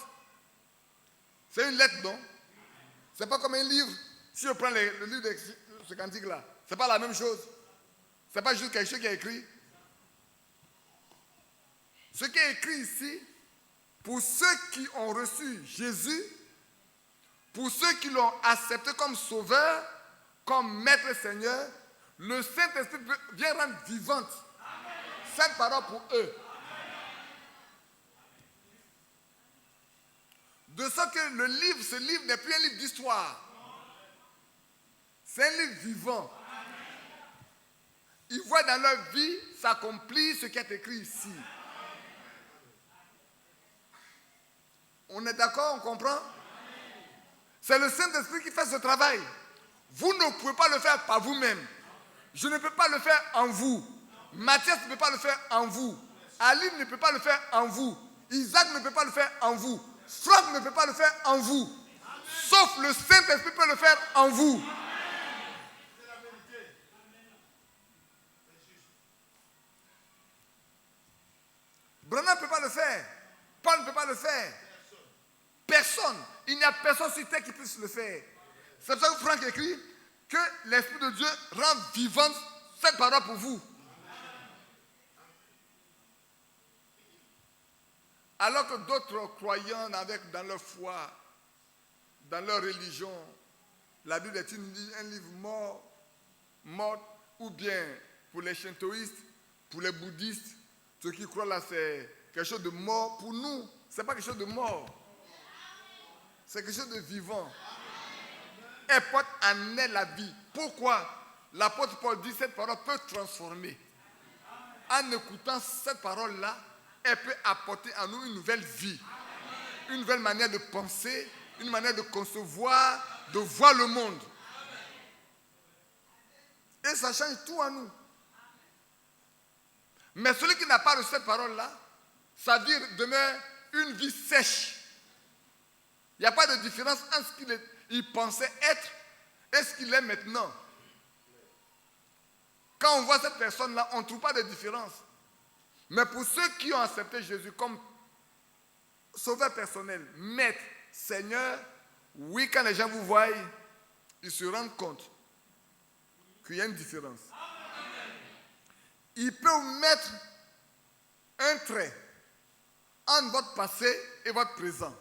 c'est une lettre, non? C'est pas comme un livre. Si je prends le livre de ce cantique-là, c'est pas la même chose. C'est pas juste quelque chose qui est écrit. Ce qui est écrit ici, pour ceux qui ont reçu Jésus, pour ceux qui l'ont accepté comme sauveur, comme maître Seigneur, le Saint-Esprit vient rendre vivante cette parole pour eux. De sorte que ce livre n'est plus un livre d'histoire. C'est un livre vivant. Ils voient dans leur vie s'accomplir ce qui est écrit ici. On est d'accord, on comprend? C'est le Saint-Esprit qui fait ce travail. Vous ne pouvez pas le faire par vous-même. Je ne peux pas le faire en vous. Mathias ne peut pas le faire en vous. Aline ne peut pas le faire en vous. Isaac ne peut pas le faire en vous. Franck ne peut pas le faire en vous. Sauf le Saint-Esprit peut le faire en vous. Branham ne peut pas le faire. Paul ne peut pas le faire. Personne. Il n'y a personne sur terre qui puisse le faire. C'est pour ça que Franck écrit que l'Esprit de Dieu rend vivante cette parole pour vous. Alors que d'autres croyants dans leur foi, dans leur religion, la Bible est un livre mort, ou bien pour les shintoïstes, pour les bouddhistes, ceux qui croient là c'est quelque chose de mort. Pour nous, ce n'est pas quelque chose de mort. C'est quelque chose de vivant. Elle porte en elle la vie. Pourquoi? L'apôtre Paul dit que cette parole peut transformer. En écoutant cette parole-là, elle peut apporter en nous une nouvelle vie. Une nouvelle manière de penser, une manière de concevoir, de voir le monde. Et ça change tout en nous. Mais celui qui n'a pas reçu cette parole-là, sa vie demeure une vie sèche. Il n'y a pas de différence entre ce qu'il pensait être et ce qu'il est maintenant. Quand on voit cette personne-là, on ne trouve pas de différence. Mais pour ceux qui ont accepté Jésus comme sauveur personnel, maître, Seigneur, oui, quand les gens vous voient, ils se rendent compte qu'il y a une différence. Ils peuvent mettre un trait entre votre passé et votre présent.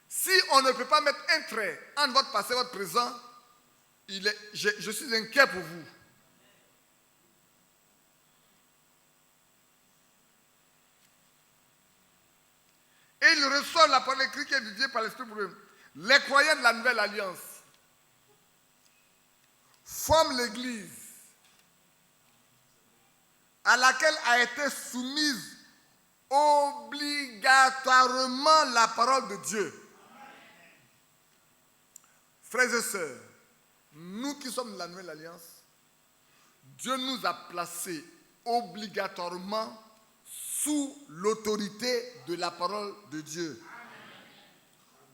Si on ne peut pas mettre un trait entre votre passé et votre présent, je suis inquiet pour vous. Et il ressort la parole écrite qui est dédiée par l'Esprit pour eux. Les croyants de la Nouvelle Alliance forment l'Église à laquelle a été soumise obligatoirement la parole de Dieu. Frères et sœurs, nous qui sommes de la Nouvelle Alliance, Dieu nous a placés obligatoirement sous l'autorité de la parole de Dieu.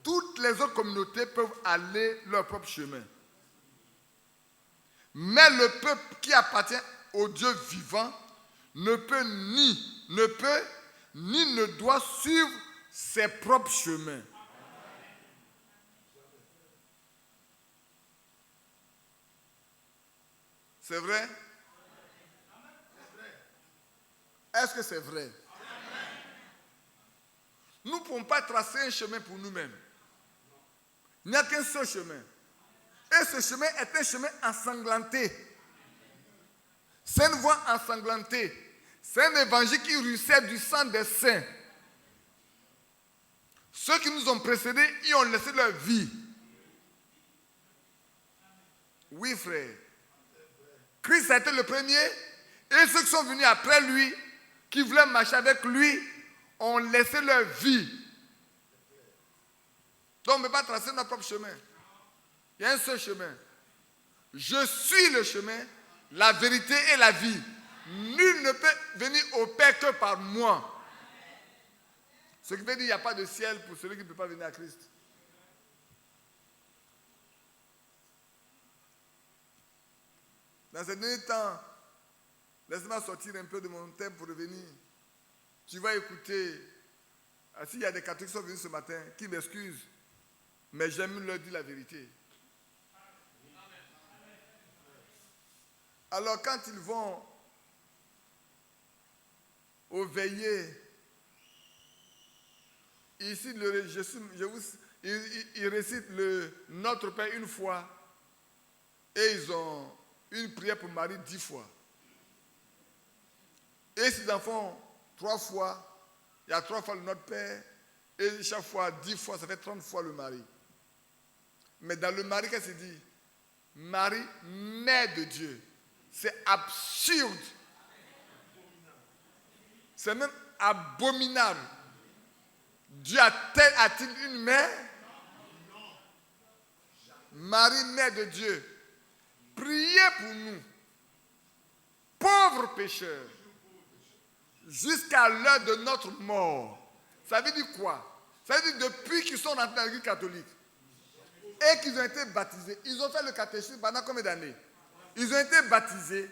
Toutes les autres communautés peuvent aller leur propre chemin. Mais le peuple qui appartient au Dieu vivant ne peut ni ne doit suivre ses propres chemins. C'est vrai? Est-ce que c'est vrai? Nous ne pouvons pas tracer un chemin pour nous-mêmes. Il n'y a qu'un seul chemin. Et ce chemin est un chemin ensanglanté. C'est une voie ensanglantée. C'est un évangile qui ruisselle du sang des saints. Ceux qui nous ont précédés, ils ont laissé leur vie. Oui, frère. Christ a été le premier. Et ceux qui sont venus après lui, qui voulaient marcher avec lui, ont laissé leur vie. Donc on ne peut pas tracer notre propre chemin. Il y a un seul chemin. Je suis le chemin, la vérité et la vie. Nul ne peut venir au Père que par moi. Ce qui veut dire qu'il n'y a pas de ciel pour celui qui ne peut pas venir à Christ. Dans ces derniers temps, laisse-moi sortir un peu de mon thème pour revenir. Tu vas écouter. S'il y a des catholiques qui sont venus ce matin, qui m'excusent, mais j'aime leur dire la vérité. Alors quand ils vont au veillées, ici ils récitent le Notre Père une fois et ils ont une prière pour Marie 10 fois. Et s'ils en font 3 fois, il y a 3 fois le Notre Père et chaque fois 10 fois, ça fait 30 fois le Marie. Mais dans le Marie, qu'est-ce qu'il dit? Marie, mère de Dieu. C'est absurde. C'est même abominable. Dieu a-t-il une mère? Marie, mère de Dieu. Priez pour nous, pauvres pécheurs, jusqu'à l'heure de notre mort. Ça veut dire quoi? Ça veut dire depuis qu'ils sont rentrés dans l'église catholique et qu'ils ont été baptisés, ils ont fait le catéchisme pendant combien d'années? Ils ont été baptisés.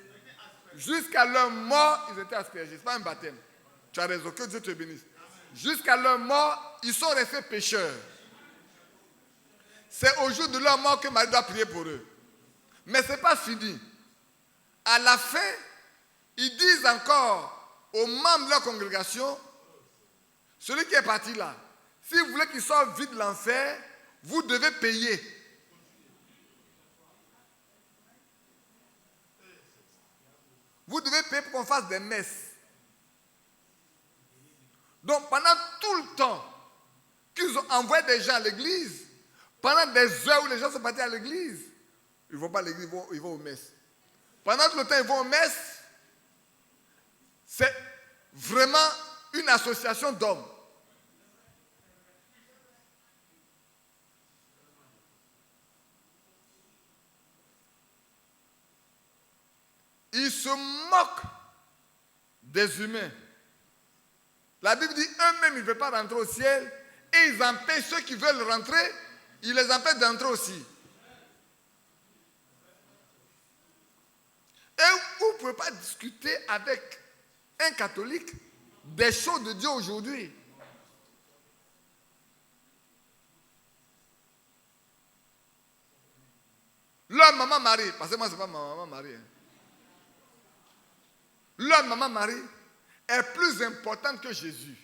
Jusqu'à leur mort, ils ont été aspergés. Ce n'est pas un baptême. Tu as raison, que Dieu te bénisse. Jusqu'à leur mort, ils sont restés pécheurs. C'est au jour de leur mort que Marie doit prier pour eux. Mais ce n'est pas fini. À la fin, ils disent encore aux membres de leur congrégation, celui qui est parti là, si vous voulez qu'il sorte vite de l'enfer, vous devez payer. Vous devez payer pour qu'on fasse des messes. Donc pendant tout le temps qu'ils ont envoyé des gens à l'église, pendant des heures où les gens sont partis à l'église, ils ne vont pas à l'église, ils vont aux messes. Pendant tout le temps ils vont aux messes, c'est vraiment une association d'hommes. Ils se moquent des humains. La Bible dit eux-mêmes, ils ne veulent pas rentrer au ciel et ils empêchent ceux qui veulent rentrer, ils les empêchent d'entrer aussi. Et vous ne pouvez pas discuter avec un catholique des choses de Dieu aujourd'hui. Leur maman Marie, parce que moi, ce n'est pas ma maman Marie. Leur maman Marie est plus importante que Jésus.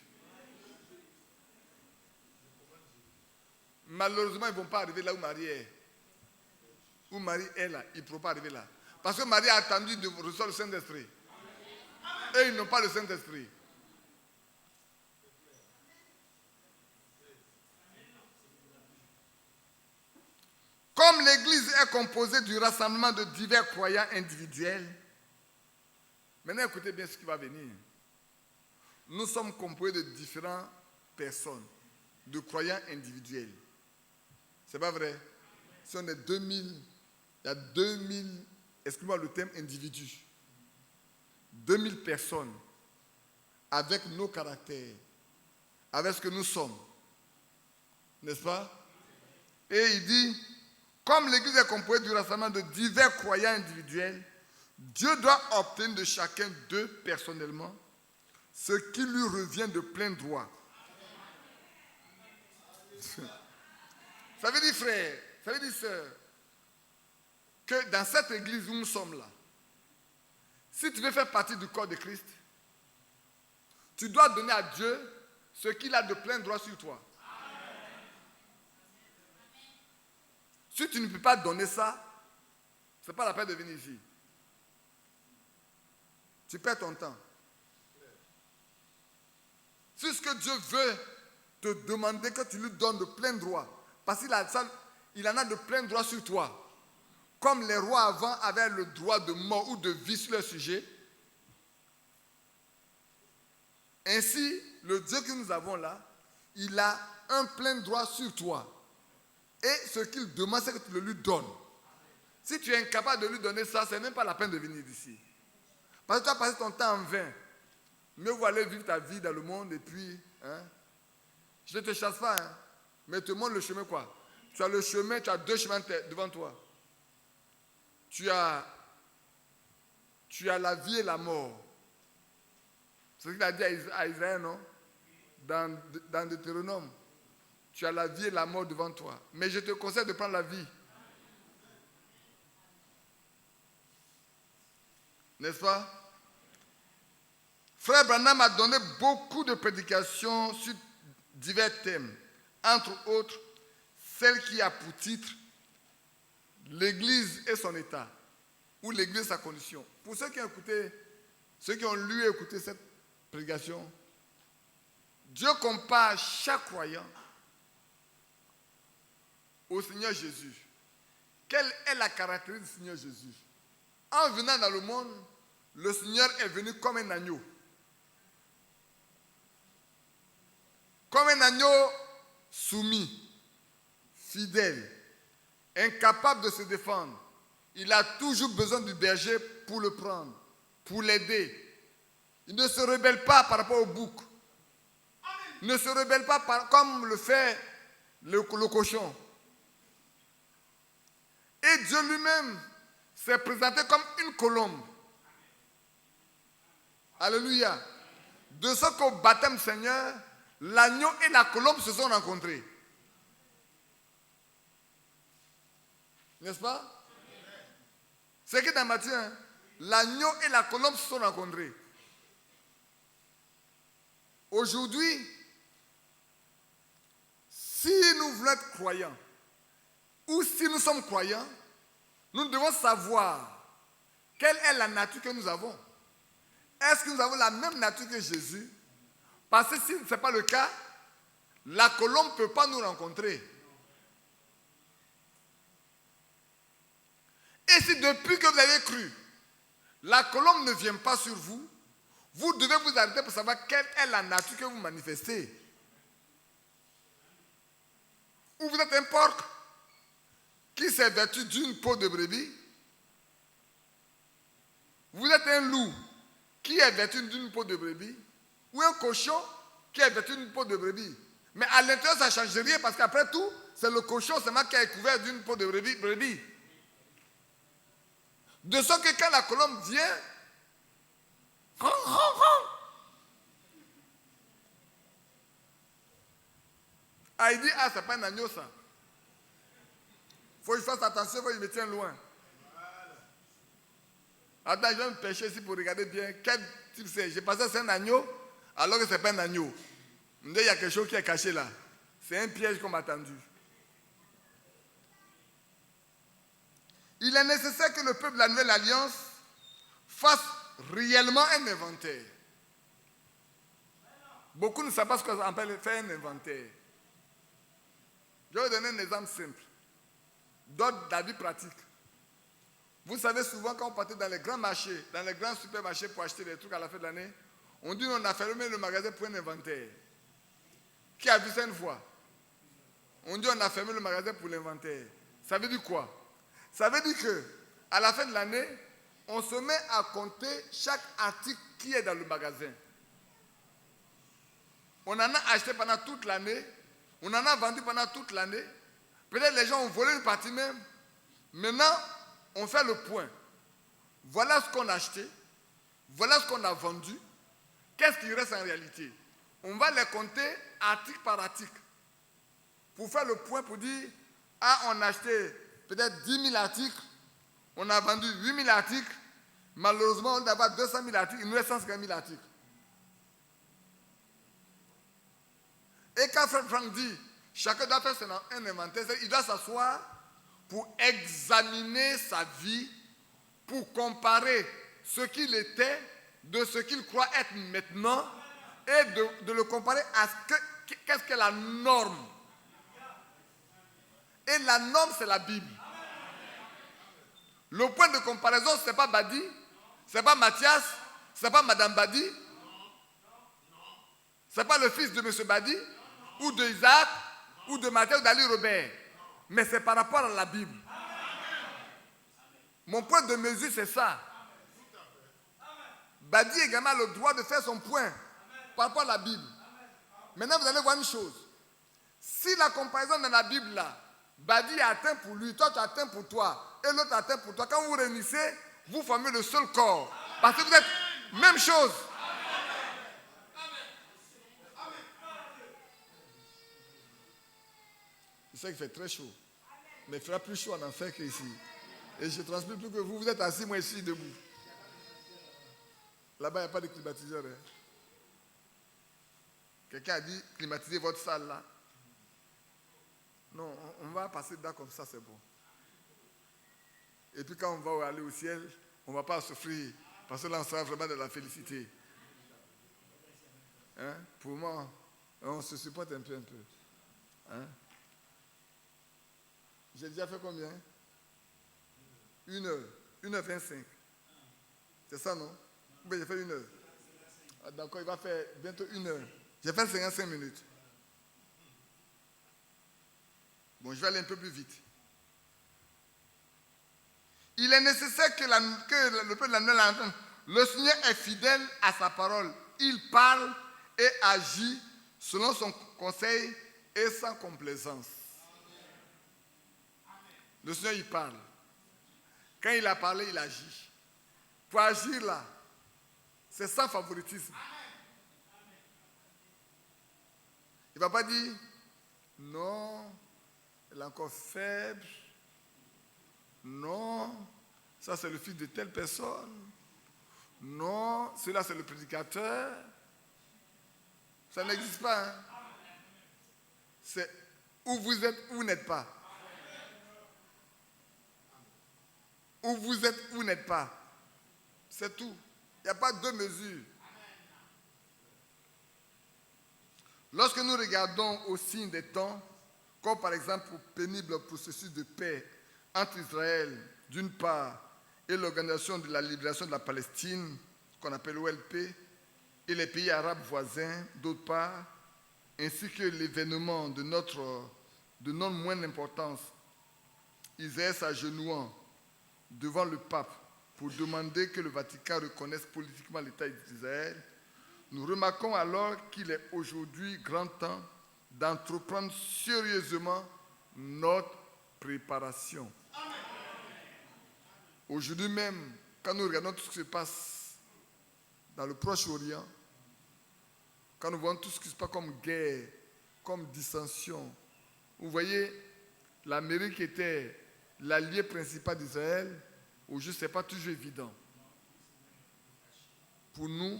Malheureusement, ils ne vont pas arriver là où Marie est. Où Marie est là, ils ne pourront pas arriver là. Parce que Marie a attendu de recevoir le Saint-Esprit. Et ils n'ont pas le Saint-Esprit. Comme l'Église est composée du rassemblement de divers croyants individuels, maintenant écoutez bien ce qui va venir. Nous sommes composés de différentes personnes, de croyants individuels. C'est pas vrai? Si on est 2000, il y a 2000, excusez-moi le terme individu, 2000 personnes avec nos caractères, avec ce que nous sommes. N'est-ce pas? Et il dit, comme l'Église est composée du rassemblement de divers croyants individuels, Dieu doit obtenir de chacun d'eux personnellement ce qui lui revient de plein droit. Ça veut dire, frère, ça veut dire, sœur, que dans cette église où nous sommes là, si tu veux faire partie du corps de Christ, tu dois donner à Dieu ce qu'il a de plein droit sur toi. Si tu ne peux pas donner ça, ce n'est pas la peine de venir ici. Tu perds ton temps. Si ce que Dieu veut te demander que tu lui donnes de plein droit, parce qu'il en a de plein droit sur toi, comme les rois avant avaient le droit de mort ou de vie sur leur sujet, ainsi, le Dieu que nous avons là, il a un plein droit sur toi. Et ce qu'il demande, c'est que tu le lui donnes. Si tu es incapable de lui donner ça, ce n'est même pas la peine de venir ici. Parce que tu as passé ton temps en vain. Mieux vaut aller vivre ta vie dans le monde et puis, je ne te chasse pas, mais te montre le chemin quoi. Tu as le chemin, tu as 2 chemins devant toi. Tu as la vie et la mort. C'est ce qu'il a dit à Israël, non? Dans Deutéronome. Tu as la vie et la mort devant toi. Mais je te conseille de prendre la vie. N'est-ce pas? Frère Branham a donné beaucoup de prédications sur divers thèmes. Entre autres, celle qui a pour titre l'Église et son état. Ou l'Église et sa condition. Pour ceux qui ont lu et écouté cette prédication, Dieu compare chaque croyant au Seigneur Jésus. Quelle est la caractéristique du Seigneur Jésus? En venant dans le monde, le Seigneur est venu comme un agneau. Comme un agneau soumis, fidèle, incapable de se défendre. Il a toujours besoin du berger pour le prendre, pour l'aider. Il ne se rebelle pas par rapport au bouc. Il ne se rebelle pas comme le fait le cochon. Et Dieu lui-même s'est présenté comme une colombe. Alléluia. De ce qu'au baptême Seigneur, l'agneau et la colombe se sont rencontrés. N'est-ce pas? C'est que dans Matthieu, l'agneau et la colombe se sont rencontrés. Aujourd'hui, si nous voulons être croyants, ou si nous sommes croyants, nous devons savoir quelle est la nature que nous avons. Est-ce que nous avons la même nature que Jésus? Parce que si ce n'est pas le cas, la colombe ne peut pas nous rencontrer. Et si depuis que vous avez cru, la colombe ne vient pas sur vous, vous devez vous arrêter pour savoir quelle est la nature que vous manifestez. Ou vous êtes un porc qui s'est vêtu d'une peau de brebis. Vous êtes un loup qui est vêtu d'une peau de brebis. Ou un cochon qui est vêtu d'une peau de brebis. Mais à l'intérieur, ça ne change rien parce qu'après tout, c'est le cochon seulement qui est couvert d'une peau de brebis. De sorte que quand la colombe vient, il dit, c'est pas un agneau ça. Il faut qu'il fasse attention, il faut qu'il me tienne loin. Attends, je vais me pêcher ici pour regarder bien quel type c'est. J'ai pensé que c'est un agneau, alors que ce n'est pas un agneau. Il y a quelque chose qui est caché là. C'est un piège qu'on m'a tendu. Il est nécessaire que le peuple de la Nouvelle Alliance fasse réellement un inventaire. Beaucoup ne savent pas ce qu'on appelle faire un inventaire. Je vais vous donner un exemple simple. D'autres de la vie pratique. Vous savez, souvent quand on partait dans les grands marchés, dans les grands supermarchés pour acheter des trucs à la fin de l'année, on dit on a fermé le magasin pour un inventaire. Qui a vu ça une fois? On dit on a fermé le magasin pour l'inventaire. Ça veut dire quoi? Ça veut dire qu'à la fin de l'année, on se met à compter chaque article qui est dans le magasin. On en a acheté pendant toute l'année, on en a vendu pendant toute l'année. Peut-être les gens ont volé une partie même. Maintenant, on fait le point. Voilà ce qu'on a acheté, voilà ce qu'on a vendu. Qu'est-ce qui reste en réalité? On va les compter article par article. Pour faire le point, pour dire, on a acheté peut-être 10 000 articles, on a vendu 8 000 articles, malheureusement, on doit avoir 200 000 articles, il nous reste 150 000 articles. Et quand Frère Franck dit, chacun doit faire un inventaire, il doit s'asseoir pour examiner sa vie, pour comparer ce qu'il était de ce qu'il croit être maintenant et de le comparer à qu'est-ce qu'est la norme. Et la norme, c'est la Bible. Le point de comparaison, ce n'est pas Badi, ce n'est pas Mathias, ce n'est pas Madame Badi, ce n'est pas le fils de M. Badi, ou de Isaac, ou de Mathieu, ou d'Ali Robert. Mais c'est par rapport à la Bible. Mon point de mesure, c'est ça. Badi également a le droit de faire son point par rapport à la Bible. Maintenant, vous allez voir une chose. Si la comparaison dans la Bible, là, Badi a atteint pour lui, toi tu as atteint pour toi, et l'autre a atteint pour toi, quand vous réunissez, vous formez le seul corps. Parce que vous êtes même chose. Je sais qu'il fait très chaud, mais il fera plus chaud en enfer qu'ici. Et je transmets plus que vous, vous êtes assis, moi ici debout. Là-bas, il n'y a pas de climatiseur. Hein. Quelqu'un a dit, climatisez votre salle là. Non, on va passer dedans comme ça, c'est bon. Et puis quand on va aller au ciel, on ne va pas souffrir, parce que là, on sera vraiment de la félicité. Hein? Pour moi, on se supporte un peu. Hein? J'ai déjà fait combien? 1h25. C'est ça, non? Oui, j'ai fait 1 heure. Ah, d'accord, il va faire bientôt 1 heure. J'ai fait 55 minutes. Bon, je vais aller un peu plus vite. Il est nécessaire que le peuple de la nouvelle entende. Le Seigneur est fidèle à sa parole. Il parle et agit selon son conseil et sans complaisance. Le Seigneur, il parle. Quand il a parlé, il agit. Pour agir là, c'est sans favoritisme. Il ne va pas dire, non, elle est encore faible. Non, ça c'est le fils de telle personne. Non, celui-là c'est le prédicateur. Ça n'existe pas. Hein? C'est où vous êtes, où vous n'êtes pas. Où vous êtes, où vous n'êtes pas. C'est tout. Il n'y a pas deux mesures. Lorsque nous regardons au signe des temps, comme par exemple au pénible processus de paix entre Israël, d'une part, et l'Organisation de la libération de la Palestine, qu'on appelle OLP, et les pays arabes voisins, d'autre part, ainsi que l'événement de non moindre importance, Israël s'agenouillant devant le pape pour demander que le Vatican reconnaisse politiquement l'État d'Israël, nous remarquons alors qu'il est aujourd'hui grand temps d'entreprendre sérieusement notre préparation. Aujourd'hui même, quand nous regardons tout ce qui se passe dans le Proche-Orient, quand nous voyons tout ce qui se passe comme guerre, comme dissension, vous voyez, l'Amérique était l'allié principal d'Israël, aujourd'hui ce n'est pas toujours évident. Pour nous,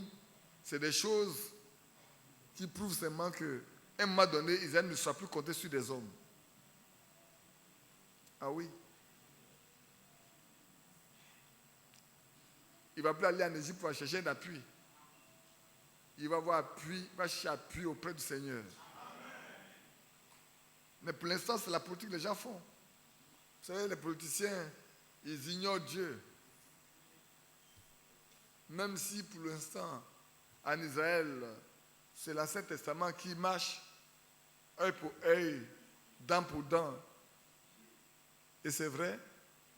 c'est des choses qui prouvent seulement qu'à un moment donné, Israël ne sera plus compté sur des hommes. Ah oui. Il ne va plus aller en Égypte pour chercher d'appui. Il va avoir appui, il va chercher appui auprès du Seigneur. Mais pour l'instant, c'est la politique que les gens font. Vous savez, les politiciens, ils ignorent Dieu. Même si pour l'instant, en Israël, c'est l'Ancien Testament qui marche œil pour œil, dent pour dent. Et c'est vrai,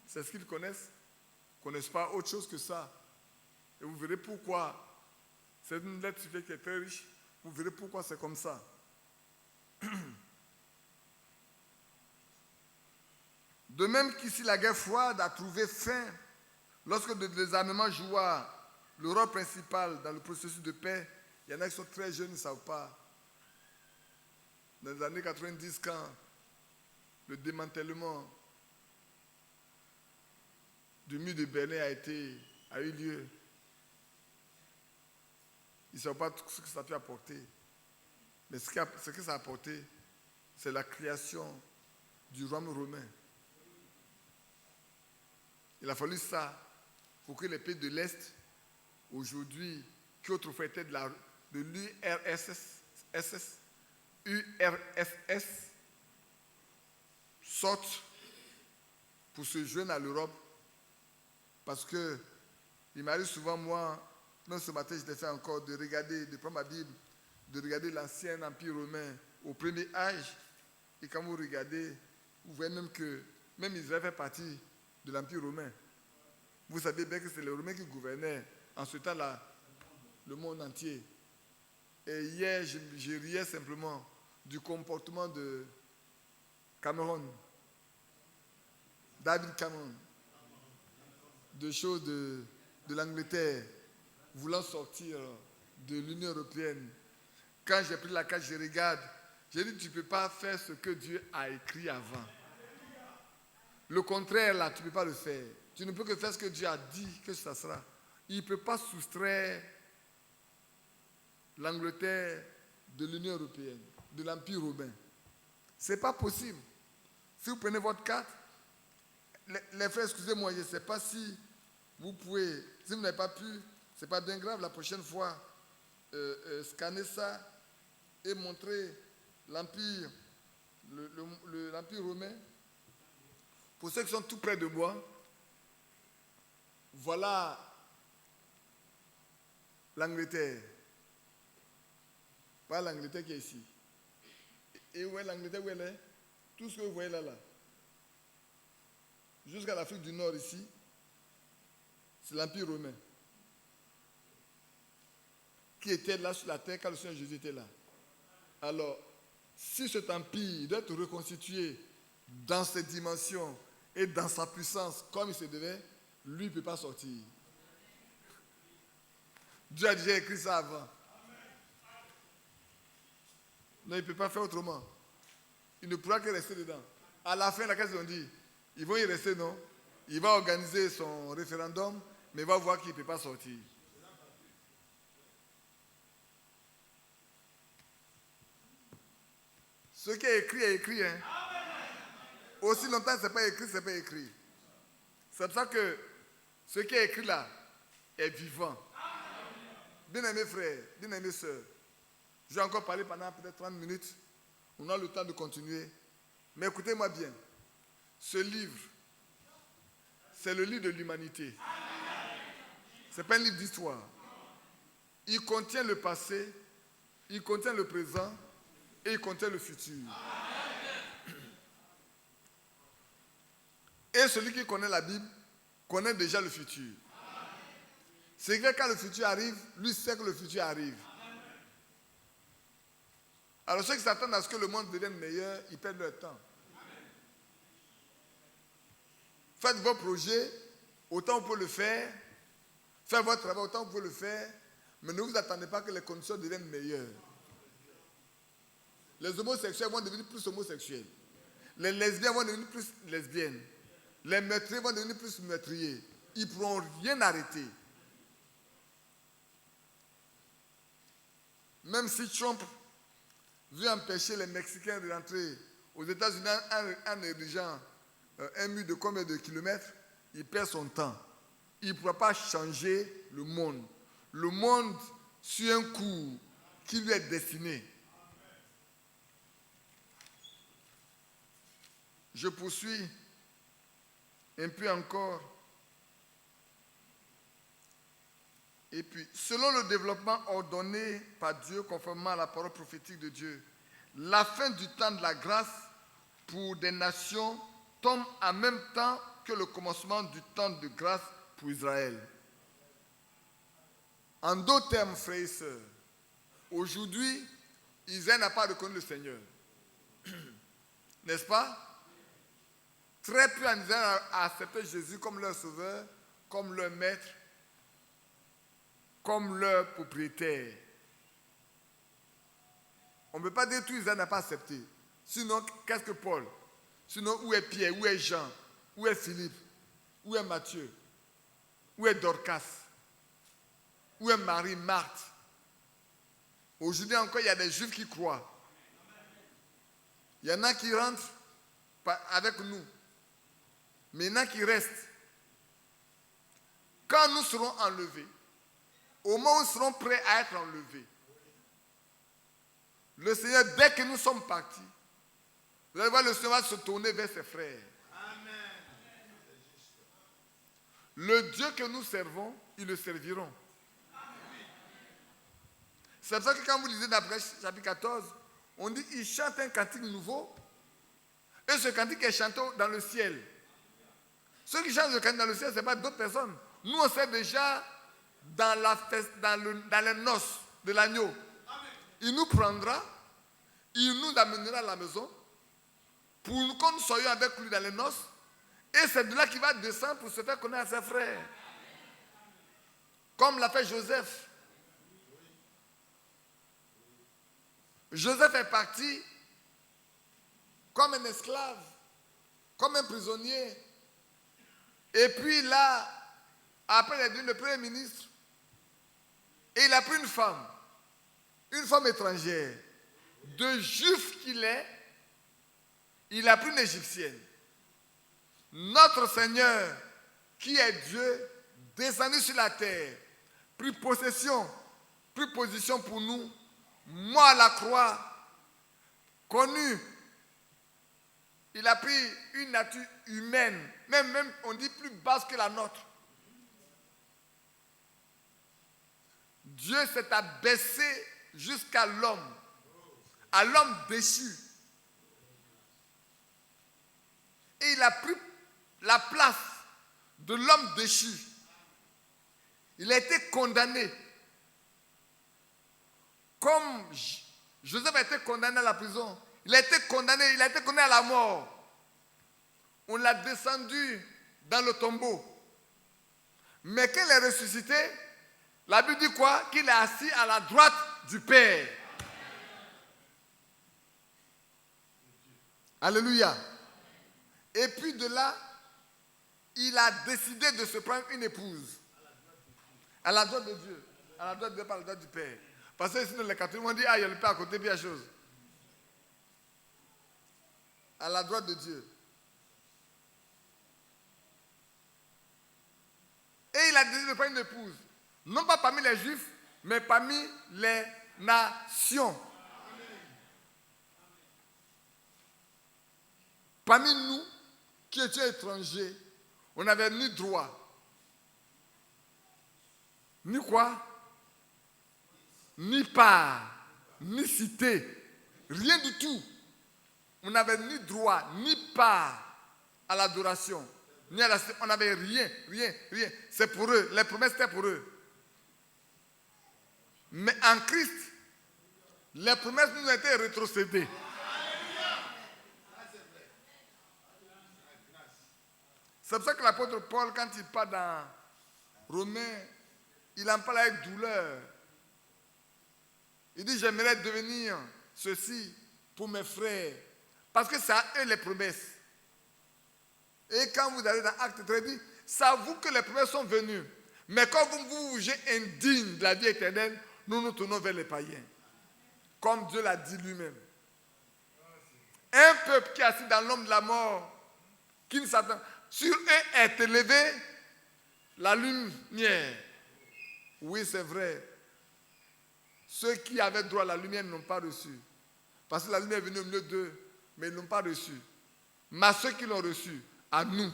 c'est ce qu'ils connaissent. Ils ne connaissent pas autre chose que ça. Et vous verrez pourquoi. C'est une lettre qui est très riche. Vous verrez pourquoi c'est comme ça. De même qu'ici, la guerre froide a trouvé fin lorsque le désarmement joua le rôle principal dans le processus de paix. Il y en a qui sont très jeunes, ils ne savent pas. Dans les années 90, quand le démantèlement du mur de Berlin a eu lieu, ils ne savent pas tout ce que ça peut apporter. Mais ce que ça a apporté, c'est la création du royaume romain. Il a fallu ça pour que les pays de l'Est, aujourd'hui, qui autrefois étaient de l'URSS, sortent pour se joindre à l'Europe. Parce que il m'arrive souvent, moi, même ce matin, j'étais fait encore de regarder, de prendre ma Bible, de regarder l'ancien empire romain au premier âge. Et quand vous regardez, vous voyez même que même Israël fait partie de l'empire romain. Vous savez bien que c'est les Romains qui gouvernaient en ce temps-là le monde entier. Et hier, je riais simplement du comportement de Cameron, David Cameron, de choses de l'Angleterre, voulant sortir de l'Union européenne. Quand j'ai pris la carte, je regarde, j'ai dit, tu ne peux pas faire ce que Dieu a écrit avant. Le contraire, là, tu ne peux pas le faire. Tu ne peux que faire ce que Dieu a dit que ça sera. Il ne peut pas soustraire l'Angleterre de l'Union européenne, de l'Empire romain. Ce n'est pas possible. Si vous prenez votre carte, les frères, excusez-moi, je ne sais pas si vous pouvez, si vous n'avez pas pu, ce n'est pas bien grave, la prochaine fois, scanner ça et montrer l'Empire, l'Empire romain. Pour ceux qui sont tout près de moi, voilà l'Angleterre. Pas l'Angleterre qui est ici. Et où est l'Angleterre, où elle est? Tout ce que vous voyez là. Jusqu'à l'Afrique du Nord ici, c'est l'Empire romain. Qui était là sur la terre quand le Seigneur Jésus était là. Alors, si cet empire doit être reconstitué dans ses dimensions et dans sa puissance comme il se devait, lui ne peut pas sortir. Dieu a déjà écrit ça avant. Non, il ne peut pas faire autrement. Il ne pourra que rester dedans. À la fin, qu'est-ce qu'ils ont dit? Ils vont y rester, non? Il va organiser son référendum, mais il va voir qu'il ne peut pas sortir. Ce qui est écrit, hein. Aussi longtemps que ce n'est pas écrit, ce n'est pas écrit. C'est pour ça que ce qui est écrit là est vivant. Bien-aimés frères, bien-aimés sœurs, je vais encore parler pendant peut-être 30 minutes. On a le temps de continuer. Mais écoutez-moi bien. Ce livre, c'est le livre de l'humanité. Ce n'est pas un livre d'histoire. Il contient le passé, il contient le présent et il contient le futur. Et celui qui connaît la Bible connaît déjà le futur. C'est que quand le futur arrive, lui sait que le futur arrive. Alors ceux qui s'attendent à ce que le monde devienne meilleur, ils perdent leur temps. Faites vos projets, autant vous pouvez le faire. Faites votre travail, autant vous pouvez le faire. Mais ne vous attendez pas que les conditions deviennent meilleures. Les homosexuels vont devenir plus homosexuels. Les lesbiennes vont devenir plus lesbiennes. Les meurtriers vont devenir plus meurtriers. Ils ne pourront rien arrêter. Même si Trump veut empêcher les Mexicains de rentrer aux États-Unis en érigeant un mur de combien de kilomètres, il perd son temps. Il ne pourra pas changer le monde. Le monde suit un cours qui lui est destiné. Je poursuis un peu encore. Et puis, selon le développement ordonné par Dieu, conformément à la parole prophétique de Dieu, la fin du temps de la grâce pour des nations tombe en même temps que le commencement du temps de grâce pour Israël. En d'autres termes, frères et sœurs, aujourd'hui, Israël n'a pas reconnu le Seigneur. N'est-ce pas? Très peu en Israël a accepté Jésus comme leur sauveur, comme leur maître, comme leur propriétaire. On ne peut pas dire que tout Israël n'a pas accepté. Sinon, qu'est-ce que Paul? Sinon, où est Pierre? Où est Jean? Où est Philippe? Où est Matthieu? Où est Dorcas? Où est Marie, Marthe? Aujourd'hui encore, il y a des Juifs qui croient. Il y en a qui rentrent avec nous. Mais il y en a qui restent. Quand nous serons enlevés, au moment où nous serons prêts à être enlevés, le Seigneur, dès que nous sommes partis, vous allez voir, le Seigneur va se tourner vers ses frères. Amen. Le Dieu que nous servons, ils le serviront. C'est pour ça que quand vous lisez dans Apocalypse chapitre 14, on dit qu'il chante un cantique nouveau. Et ce cantique est chanté dans le ciel. Ceux qui chantent le cantique dans le ciel, ce n'est pas d'autres personnes. Nous, on sait déjà dans les noces de l'agneau. Il nous prendra, il nous amènera à la maison pour que nous soyons avec lui dans les noces. Et c'est de là qu'il va descendre pour se faire connaître à ses frères. Comme l'a fait Joseph. Joseph est parti comme un esclave, comme un prisonnier. Et puis là, après il est devenu le premier ministre. Et il a pris une femme étrangère. De juif qu'il est, il a pris une égyptienne. Notre Seigneur, qui est Dieu, descendu sur la terre, pris position pour nous, moi à la croix, connu. Il a pris une nature humaine, même on dit plus basse que la nôtre. Dieu s'est abaissé jusqu'à l'homme, à l'homme déchu. Et il a pris la place de l'homme déchu. Il a été condamné. Comme Joseph a été condamné à la prison. Il a été condamné à la mort. On l'a descendu dans le tombeau. Mais quand il est ressuscité, la Bible dit quoi? Qu'il est assis à la droite du Père. Alléluia. Et puis de là, il a décidé de se prendre une épouse. À la droite de Dieu. À la droite de Dieu, par la droite du Père. Parce que sinon les catholiques ont dit, il y a le Père à côté, puis il y a chose. À la droite de Dieu. Et il a décidé de prendre une épouse. Non pas parmi les Juifs, mais parmi les nations. Parmi nous, qui étions étrangers, on n'avait ni droit, ni quoi? Ni part, ni cité, rien du tout. On n'avait ni droit, ni part à l'adoration, ni à la cité. On n'avait rien. C'est pour eux, les promesses étaient pour eux. Mais en Christ, les promesses nous ont été rétrocédées. C'est pour ça que l'apôtre Paul, quand il part dans Romains, il en parle avec douleur. Il dit, j'aimerais devenir ceci pour mes frères. Parce que c'est à eux les promesses. Et quand vous allez dans Acte 13, il dit, c'est à vous que les promesses sont venues. Mais quand vous vous jugez indigne de la vie éternelle, nous nous tournons vers les païens. Comme Dieu l'a dit lui-même. Un peuple qui est assis dans l'ombre de la mort, qui ne s'attend, sur eux est élevée la lumière. Oui, c'est vrai. Ceux qui avaient droit à la lumière n'ont pas reçu. Parce que la lumière est venue au milieu d'eux, mais ils n'ont pas reçu. Mais ceux qui l'ont reçu, à nous,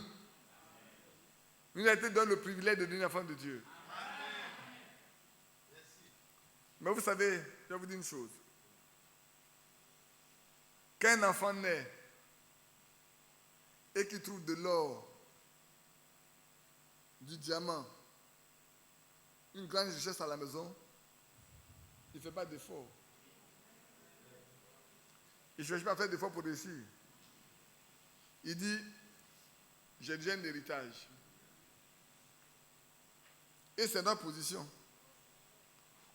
nous avons été donné le privilège de devenir enfants de Dieu. Mais vous savez, je vais vous dire une chose. Quand un enfant naît et qu'il trouve de l'or, du diamant, une grande richesse à la maison, il ne fait pas d'effort. Il ne cherche pas à faire d'effort pour réussir. Il dit, j'ai déjà un héritage. Et c'est notre position.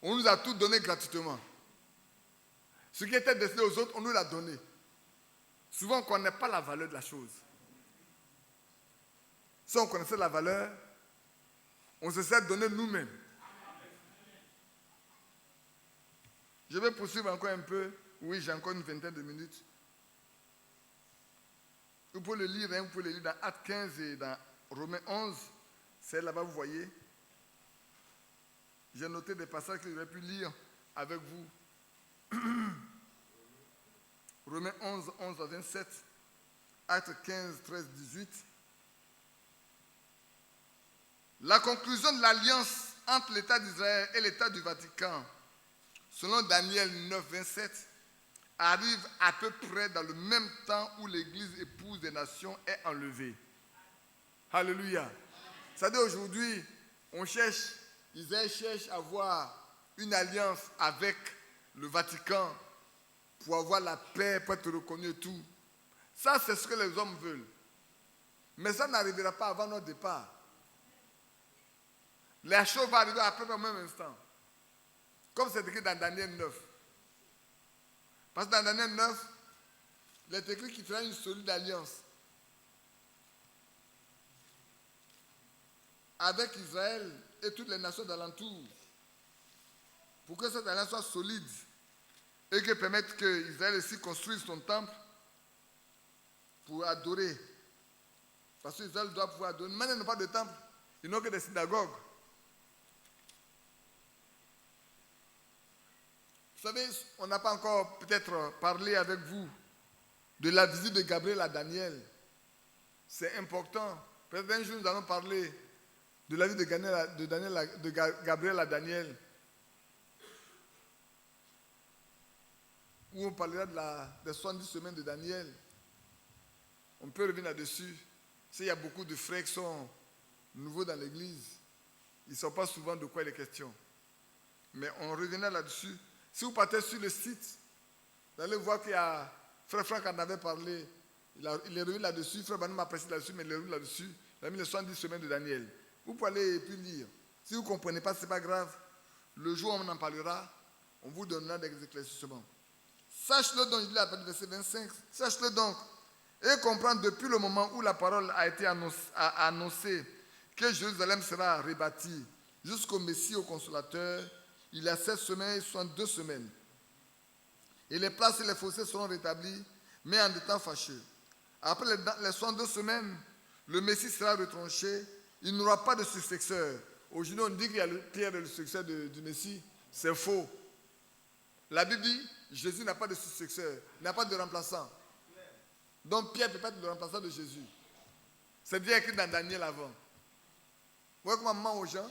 On nous a tout donné gratuitement. Ce qui était destiné aux autres, on nous l'a donné. Souvent, on ne connaît pas la valeur de la chose. Si on connaissait la valeur, on se serait donné nous-mêmes. Je vais poursuivre encore un peu. Oui, j'ai encore une vingtaine de minutes. Vous pouvez le lire, vous pouvez le lire dans Actes 15 et dans Romains 11. C'est là-bas, vous voyez. J'ai noté des passages que j'aurais pu lire avec vous. Romains 11, 11 à 27. Actes 15, 13, 18. La conclusion de l'alliance entre l'État d'Israël et l'État du Vatican, selon Daniel 9, 27, arrive à peu près dans le même temps où l'Église épouse des nations est enlevée. Alléluia. C'est-à-dire aujourd'hui, Israël cherche à avoir une alliance avec le Vatican pour avoir la paix, pour être reconnu et tout. Ça, c'est ce que les hommes veulent. Mais ça n'arrivera pas avant notre départ. La chose va arriver après au même instant. Comme c'est écrit dans Daniel 9. Parce que dans Daniel 9, il est écrit qu'il fera une solide alliance avec Israël et toutes les nations d'alentour pour que cette alliance soit solide et que permette qu'Israël aussi construise son temple pour adorer. Parce qu'Israël doit pouvoir adorer. Maintenant, ils n'ont pas de temple, ils n'ont que des synagogues. Vous savez, on n'a pas encore peut-être parlé avec vous de la visite de Gabriel à Daniel. C'est important. Peut-être un jour nous allons parler de la visite de Gabriel à Daniel. Où on parlera des 70 semaines de Daniel. On peut revenir là-dessus. Il y a beaucoup de frères qui sont nouveaux dans l'église. Ils ne savent pas souvent de quoi il est question. Mais on reviendra là-dessus. Si vous partez sur le site, vous allez voir qu'il y a Frère Franck en avait parlé. Il est revenu là-dessus. Frère Banou m'a précisé là-dessus, mais il est revenu là-dessus. Il a mis les 70 semaines de Daniel. Vous pouvez aller et puis lire. Si vous ne comprenez pas, ce n'est pas grave. Le jour où on en parlera, on vous donnera des éclaircissements. Sache-le donc, il dit à partir du verset 25. Sache-le donc et comprendre depuis le moment où la parole a été annoncée que Jérusalem sera rebâtie jusqu'au Messie, au Consolateur. Il y a 7 semaines et 62 semaines. Et les places et les fossés seront rétablis, mais en des temps fâcheux. Après les 62 semaines, le Messie sera retranché. Il n'aura pas de successeur. Aujourd'hui, on dit qu'il y a Pierre est le successeur du Messie. C'est faux. La Bible dit, Jésus n'a pas de successeur, il n'a pas de remplaçant. Donc Pierre ne peut pas être le remplaçant de Jésus. C'est bien écrit dans Daniel avant. Vous voyez comment on ment aux gens?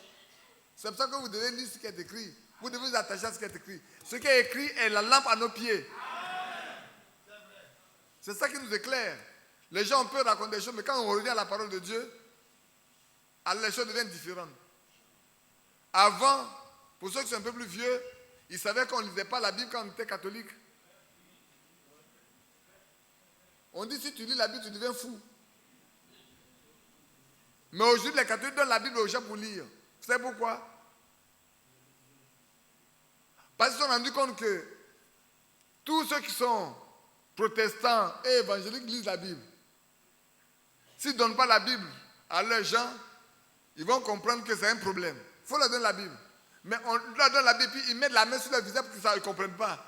C'est pour ça que vous devez lire ce qui est écrit. Vous devez vous attacher à ce qui est écrit. Ce qui est écrit est la lampe à nos pieds. C'est ça qui nous éclaire. Les gens peuvent raconter des choses, mais quand on revient à la parole de Dieu, alors les choses deviennent différentes. Avant, pour ceux qui sont un peu plus vieux, ils savaient qu'on ne lisait pas la Bible quand on était catholique. On dit si tu lis la Bible, tu deviens fou. Mais aujourd'hui, les catholiques donnent la Bible aux gens pour lire. Vous savez pourquoi? Parce qu'ils se sont rendus compte que tous ceux qui sont protestants et évangéliques lisent la Bible. S'ils ne donnent pas la Bible à leurs gens, ils vont comprendre que c'est un problème. Il faut leur donner la Bible. Mais on leur donne la Bible, puis ils mettent la main sur leur visage pour qu'ils ne comprennent pas.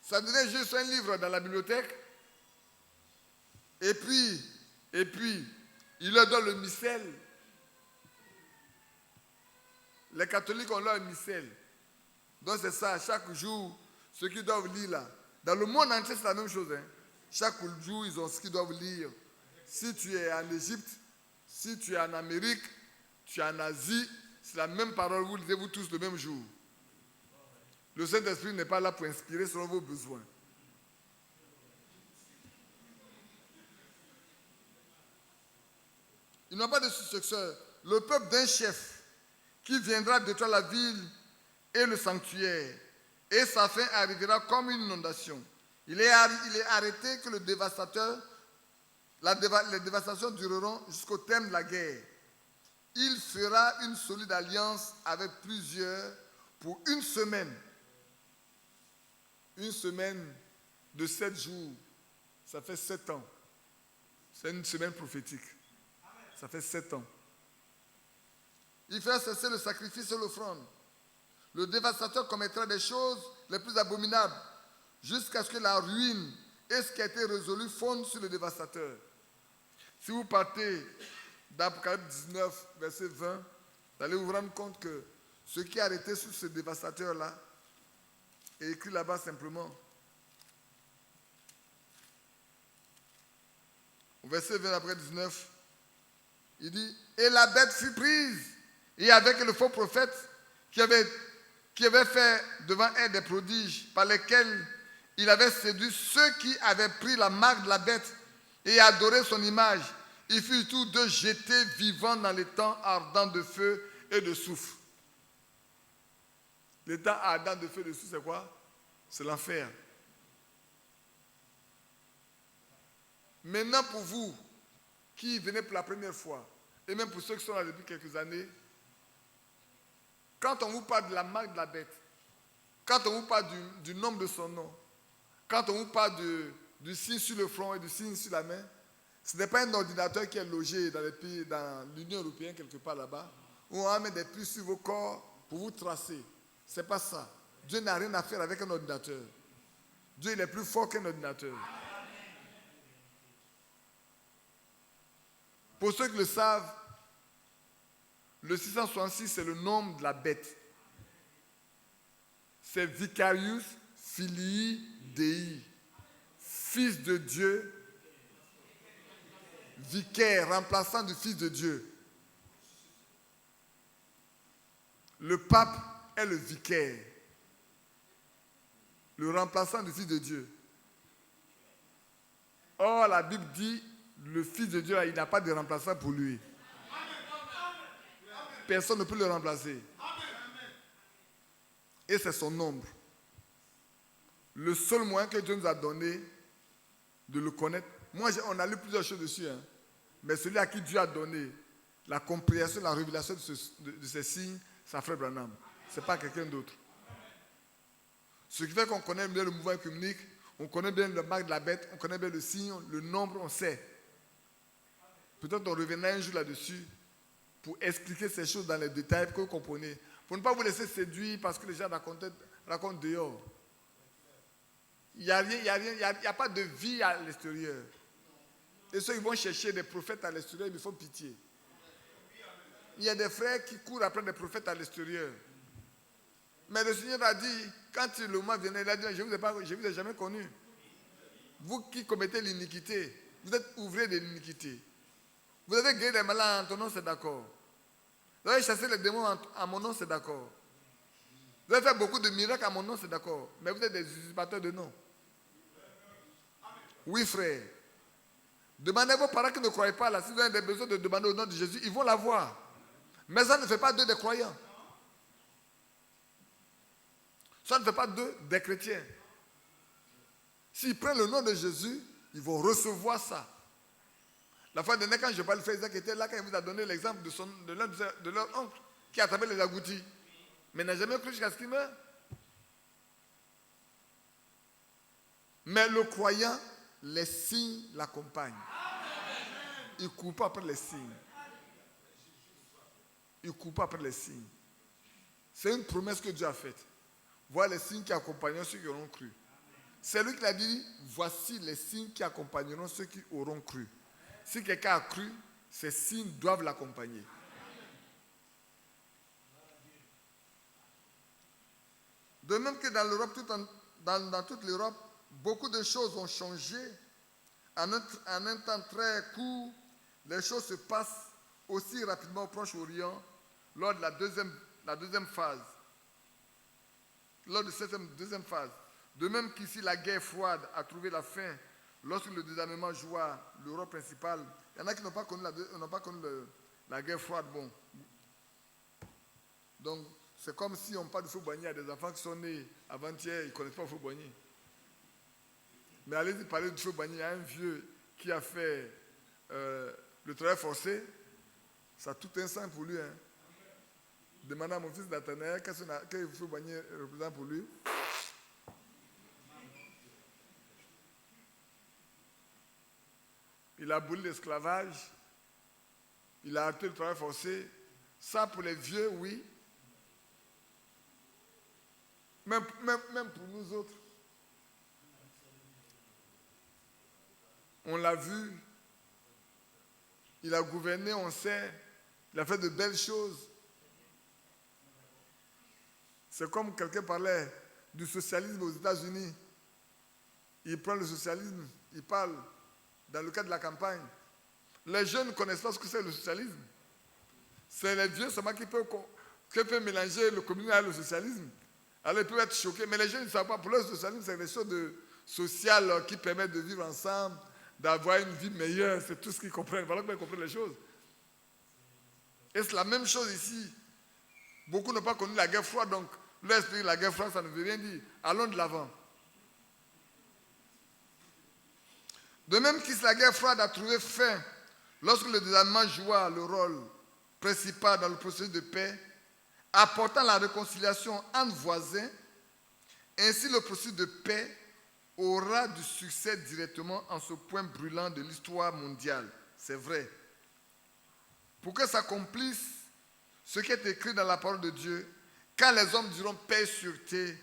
Ça devient juste un livre dans la bibliothèque. Et puis, ils leur donnent le missel. Les catholiques ont leur missel. Donc c'est ça, chaque jour, ceux qui doivent lire là. Dans le monde entier, c'est la même chose. Hein. Chaque jour, ils ont ce qu'ils doivent lire. Si tu es en Égypte, si tu es en Amérique, tu es en Asie, c'est la même parole, vous lisez vous tous le même jour. Le Saint-Esprit n'est pas là pour inspirer selon vos besoins. Il n'a pas de successeur. Le peuple d'un chef qui viendra détruire la ville et le sanctuaire, et sa fin arrivera comme une inondation. Il est arrêté que les dévastations dureront jusqu'au terme de la guerre. Il fera une solide alliance avec plusieurs pour une semaine. Une semaine de 7 jours, ça fait 7 ans. C'est une semaine prophétique. Ça fait 7 ans. Il fera cesser le sacrifice et l'offrande. le dévastateur commettra des choses les plus abominables, jusqu'à ce que la ruine et ce qui a été résolu fondent sur le dévastateur. Si vous partez d'Apocalypse 19, verset 20, vous allez vous rendre compte que ce qui est arrêté sur ce dévastateur-là est écrit là-bas simplement. Au verset 20 après 19, il dit, et la bête fut prise, et avec le faux prophète qui avait fait devant elle des prodiges par lesquels il avait séduit ceux qui avaient pris la marque de la bête et adoré son image. Ils furent tous deux jetés vivants dans les temps ardents de feu et de soufre. Les temps ardents de feu et de soufre, c'est quoi? C'est l'enfer. Maintenant, pour vous qui venez pour la première fois, et même pour ceux qui sont là depuis quelques années, quand on vous parle de la marque de la bête, quand on vous parle du nombre de son nom, quand on vous parle du signe sur le front et du signe sur la main, ce n'est pas un ordinateur qui est logé dans les pays, dans l'Union européenne, quelque part là-bas, où on va mettre des puces sur vos corps pour vous tracer. Ce n'est pas ça. Dieu n'a rien à faire avec un ordinateur. Dieu il est plus fort qu'un ordinateur. Pour ceux qui le savent, le 666, c'est le nombre de la bête. C'est Vicarius Filii Dei, Fils de Dieu, vicaire, remplaçant du Fils de Dieu. Le pape est le vicaire, le remplaçant du Fils de Dieu. Or, la Bible dit, le Fils de Dieu, il n'a pas de remplaçant pour lui. Personne ne peut le remplacer. Et c'est son nombre. Le seul moyen que Dieu nous a donné de le connaître. Moi, on a lu plusieurs choses dessus. Mais celui à qui Dieu a donné la compréhension, la révélation de ces signes, c'est Frère Branham. Ce n'est pas quelqu'un d'autre. Ce qui fait qu'on connaît bien le mouvement œcuménique, on connaît bien le marque de la bête, on connaît bien le signe, le nombre, on sait. Peut-être on reviendra un jour là-dessus pour expliquer ces choses dans les détails que vous comprenez. Pour ne pas vous laisser séduire parce que les gens racontent dehors. Il n'y a pas de vie à l'extérieur. Et ceux qui vont chercher des prophètes à l'extérieur, ils me font pitié. Il y a des frères qui courent après des prophètes à l'extérieur. Mais le Seigneur a dit, quand le moment venait, il a dit, je ne vous ai jamais connu. Vous qui commettez l'iniquité, vous êtes ouvrés de l'iniquité. Vous avez guéri les malades en ton nom, c'est d'accord. Vous avez chassé les démons à mon nom, c'est d'accord. Vous avez fait beaucoup de miracles à mon nom, c'est d'accord. Mais vous êtes des usurpateurs de nom. Oui, frère. Demandez à vos parents qui ne croient pas là. Si vous avez des besoins de demander au nom de Jésus, ils vont l'avoir. Mais ça ne fait pas d'eux des croyants. Ça ne fait pas d'eux des chrétiens. S'ils prennent le nom de Jésus, ils vont recevoir ça. La fois dernière, quand je parle de frère Isaac était là, quand il vous a donné l'exemple de leur oncle qui a attrapé les agoutis, mais n'a jamais cru jusqu'à ce qu'il meure. Mais le croyant, les signes l'accompagnent. Il ne court pas après les signes. Il ne court pas après les signes. C'est une promesse que Dieu a faite. Voilà les signes qui accompagneront ceux qui auront cru. C'est lui qui l'a dit, voici les signes qui accompagneront ceux qui auront cru. Si quelqu'un a cru, ces signes doivent l'accompagner. De même que dans l'Europe, dans toute l'Europe, beaucoup de choses ont changé. En un temps très court, les choses se passent aussi rapidement au Proche-Orient lors de la deuxième phase. Lors de cette deuxième phase. De même qu'ici, la guerre froide a trouvé la fin lorsque le désarmement joua le rôle principal. Il y en a qui n'ont pas connu la guerre froide. Bon. Donc, c'est comme si on parle de Faux-Boigny à des enfants qui sont nés avant-hier, ils ne connaissent pas Faux-Boigny. Mais allez-y parler de Faux-Boigny. Il y a un vieux qui a fait le travail forcé. Ça a tout un sens pour lui. Hein. Demandez à mon fils Nathanaël qu'est-ce que Faux-Boigny représente pour lui. Il a aboli l'esclavage. Il a arrêté le travail forcé. Ça, pour les vieux, oui. Même pour nous autres. On l'a vu. Il a gouverné, on sait. Il a fait de belles choses. C'est comme quelqu'un parlait du socialisme aux États-Unis. Il prend le socialisme, il parle dans le cadre de la campagne. Les jeunes ne connaissent pas ce que c'est le socialisme. C'est les vieux seulement qui peuvent mélanger le communisme et le socialisme. Alors ils peuvent être choqués, mais les jeunes ne savent pas. Pour le socialisme, c'est des choses sociales qui permettent de vivre ensemble, d'avoir une vie meilleure. C'est tout ce qu'ils comprennent. Voilà comment ils comprennent les choses. Et c'est la même chose ici. Beaucoup n'ont pas connu la guerre froide, donc leur esprit, la guerre froide, ça ne veut rien dire. Allons de l'avant. De même que la guerre froide a trouvé fin lorsque le désarmement joua le rôle principal dans le processus de paix, apportant la réconciliation entre voisins, ainsi le processus de paix aura du succès directement en ce point brûlant de l'histoire mondiale. C'est vrai. Pour que s'accomplisse ce qui est écrit dans la parole de Dieu, quand les hommes diront paix et sûreté,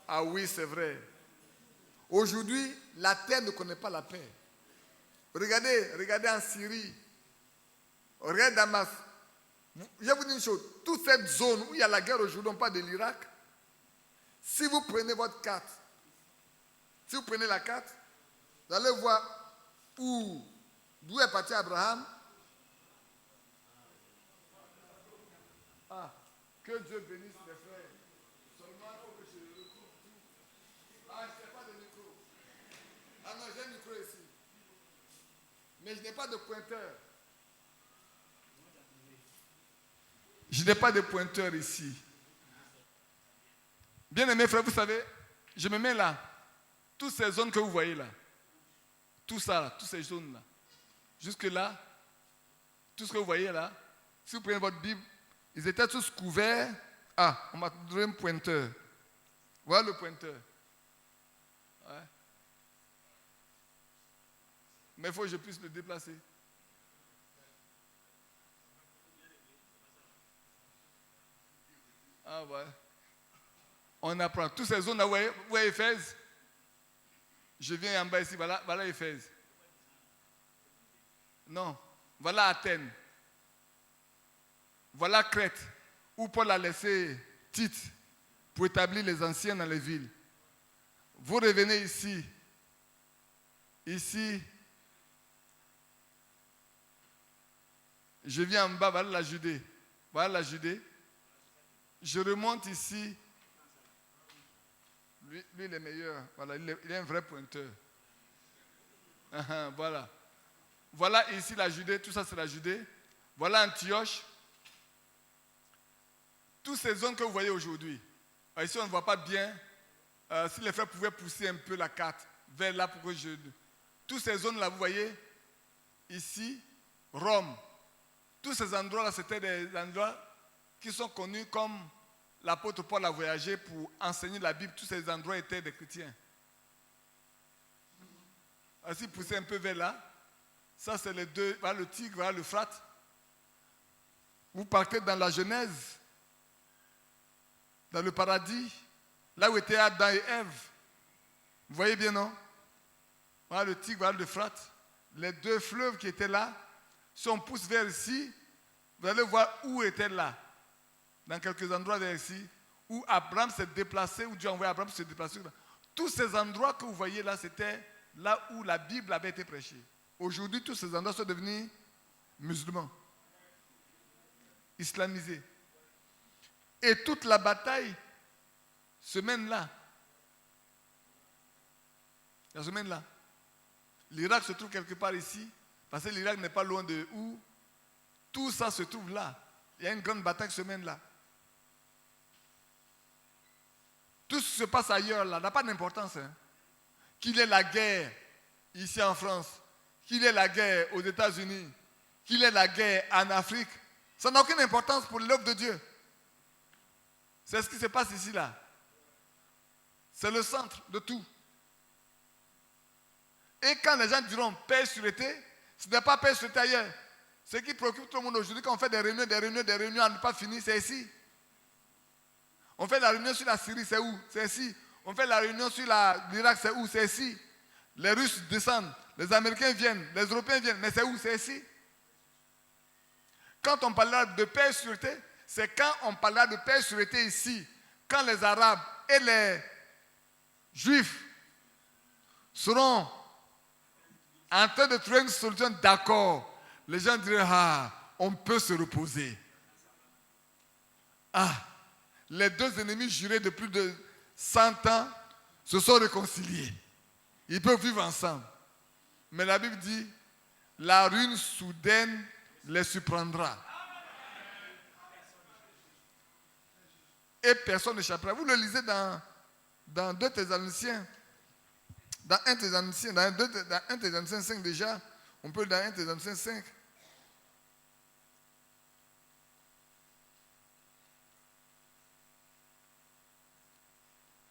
ah oui, c'est vrai. Aujourd'hui, la terre ne connaît pas la paix. Regardez en Syrie, regardez Damas. Je vais vous dire une chose, toute cette zone où il y a la guerre aujourd'hui, on parle de l'Irak, si vous prenez votre carte, si vous prenez la carte, vous allez voir d'où est parti Abraham. Ah, que Dieu bénisse les frères. Seulement, il faut que je retrouve tout. Ah, je n'ai pas de micro. Ah non, j'ai un micro ici. Mais je n'ai pas de pointeur. Je n'ai pas de pointeur ici. Bien aimés frères, vous savez, je me mets là. Toutes ces zones que vous voyez là, tout ça, là, toutes ces zones là, jusque là, tout ce que vous voyez là, si vous prenez votre Bible, ils étaient tous couverts. Ah, on m'a donné un pointeur. Voilà le pointeur. Ouais. Mais il faut que je puisse le déplacer. Ah ouais. On apprend. Toutes ces zones là, vous voyez Éphèse. Je viens en bas ici, voilà Éphèse. Non, voilà Athènes. Voilà Crète, où Paul a laissé Tite pour établir les anciens dans les villes. Vous revenez ici. Ici, je viens en bas, voilà la Judée. Voilà la Judée. Je remonte ici. Lui, il est meilleur. Voilà, il est un vrai pointeur. Voilà. Voilà ici la Judée. Tout ça, c'est la Judée. Voilà Antioche. Toutes ces zones que vous voyez aujourd'hui. Ici, on ne voit pas bien. Si les frères pouvaient pousser un peu la carte vers là pour que je... Toutes ces zones-là, vous voyez, ici, Rome. Tous ces endroits-là, c'était des endroits qui sont connus comme l'apôtre Paul a voyagé pour enseigner la Bible. Tous ces endroits étaient des chrétiens. Si vous poussez un peu vers là, ça c'est les deux, voilà le Tigre, voilà l'Euphrate. Vous partez dans la Genèse, dans le paradis, là où étaient Adam et Ève. Vous voyez bien, non? Voilà le Tigre, voilà l'Euphrate. Les deux fleuves qui étaient là, si on pousse vers ici, vous allez voir où étaient là. Dans quelques endroits vers ici, où Abraham s'est déplacé, où Dieu a envoyé Abraham se déplacer. Tous ces endroits que vous voyez là, c'était là où la Bible avait été prêchée. Aujourd'hui, tous ces endroits sont devenus musulmans, islamisés. Et toute la bataille se mène là. Elle se mène là. L'Irak se trouve quelque part ici, parce que l'Irak n'est pas loin de où. Tout ça se trouve là. Il y a une grande bataille qui se mène là. Tout ce qui se passe ailleurs là n'a pas d'importance. Hein. Qu'il y ait la guerre ici en France, qu'il y ait la guerre aux États-Unis, qu'il y ait la guerre en Afrique, ça n'a aucune importance pour l'œuvre de Dieu. C'est ce qui se passe ici là. C'est le centre de tout. Et quand les gens diront paix et sûreté, ce n'est pas paix et sûreté ailleurs. Ce qui préoccupe tout le monde aujourd'hui, quand on fait des réunions à ne pas finir, c'est ici. On fait la réunion sur la Syrie, c'est où? C'est ici. On fait la réunion sur l'Irak, c'est où? C'est ici. Les Russes descendent, les Américains viennent, les Européens viennent, mais c'est où? C'est ici. Quand on parlera de paix et sûreté, c'est quand on parlera de paix et sûreté ici, quand les Arabes et les Juifs seront en train de trouver une solution d'accord, les gens diront, ah, on peut se reposer. Ah, les deux ennemis jurés de plus de 100 ans se sont réconciliés. Ils peuvent vivre ensemble. Mais la Bible dit, la ruine soudaine les surprendra. Et personne n'échappera. Vous le lisez dans 2 Thessaloniciens. Dans 1 Thessaloniciens, dans 1 Thessaloniciens 5 déjà. On peut dans 1 Thessaloniciens 5.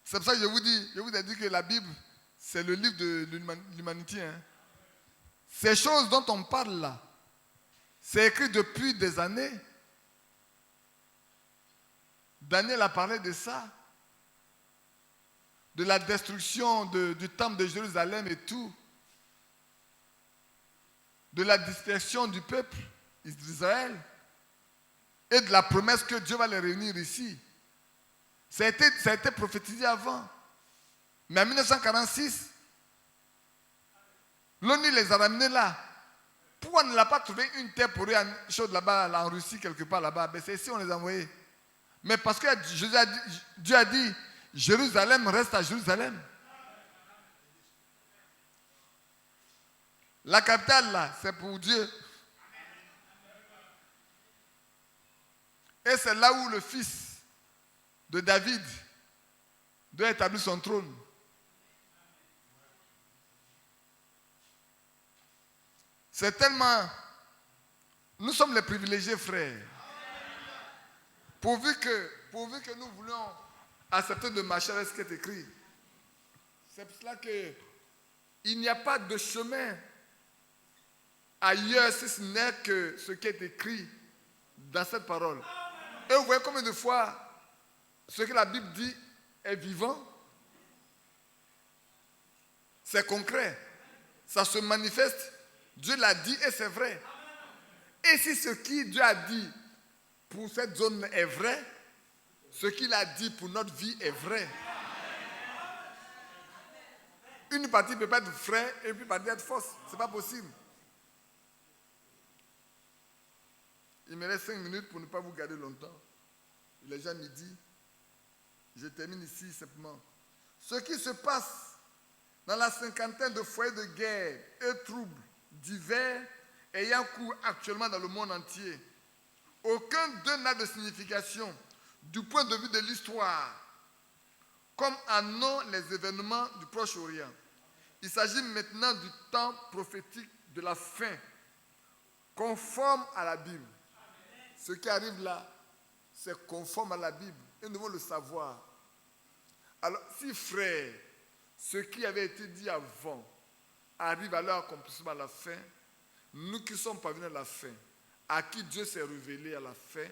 C'est pour ça que je vous ai dit que la Bible, c'est le livre de l'humanité. Hein. Ces choses dont on parle là, c'est écrit depuis des années. Daniel a parlé de ça. De la destruction du temple de Jérusalem et tout. De la dispersion du peuple d'Israël. Et de la promesse que Dieu va les réunir ici. Ça a été prophétisé avant. Mais en 1946, l'ONU les a ramenés là. Pourquoi on ne l'a pas trouvé une terre pour eux là-bas, en Russie, quelque part là-bas? C'est ici on les a envoyés. Mais parce que Dieu a dit, Jérusalem reste à Jérusalem. La capitale là, c'est pour Dieu. Et c'est là où le fils de David doit établir son trône. C'est tellement... Nous sommes les privilégiés, frères. Pourvu que nous voulons accepter de marcher avec ce qui est écrit. C'est pour cela qu'il n'y a pas de chemin ailleurs si ce n'est que ce qui est écrit dans cette parole. Et vous voyez combien de fois ce que la Bible dit est vivant. C'est concret. Ça se manifeste. Dieu l'a dit et c'est vrai. Et si ce que Dieu a dit pour cette zone est vrai, ce qu'il a dit pour notre vie est vrai. Une partie ne peut pas être vraie et une partie être fausse. Ce n'est pas possible. Il me reste 5 minutes pour ne pas vous garder longtemps. Il est déjà midi. Je termine ici simplement. Ce qui se passe dans la cinquantaine de foyers de guerre et troubles divers ayant cours actuellement dans le monde entier, aucun d'eux n'a de signification du point de vue de l'histoire, comme en ont les événements du Proche-Orient. Il s'agit maintenant du temps prophétique de la fin, conforme à la Bible. Ce qui arrive là, c'est conforme à la Bible. Et nous devons le savoir. Alors, si frère, ce qui avait été dit avant arrive à leur accomplissement à la fin, nous qui sommes parvenus à la fin, à qui Dieu s'est révélé à la fin,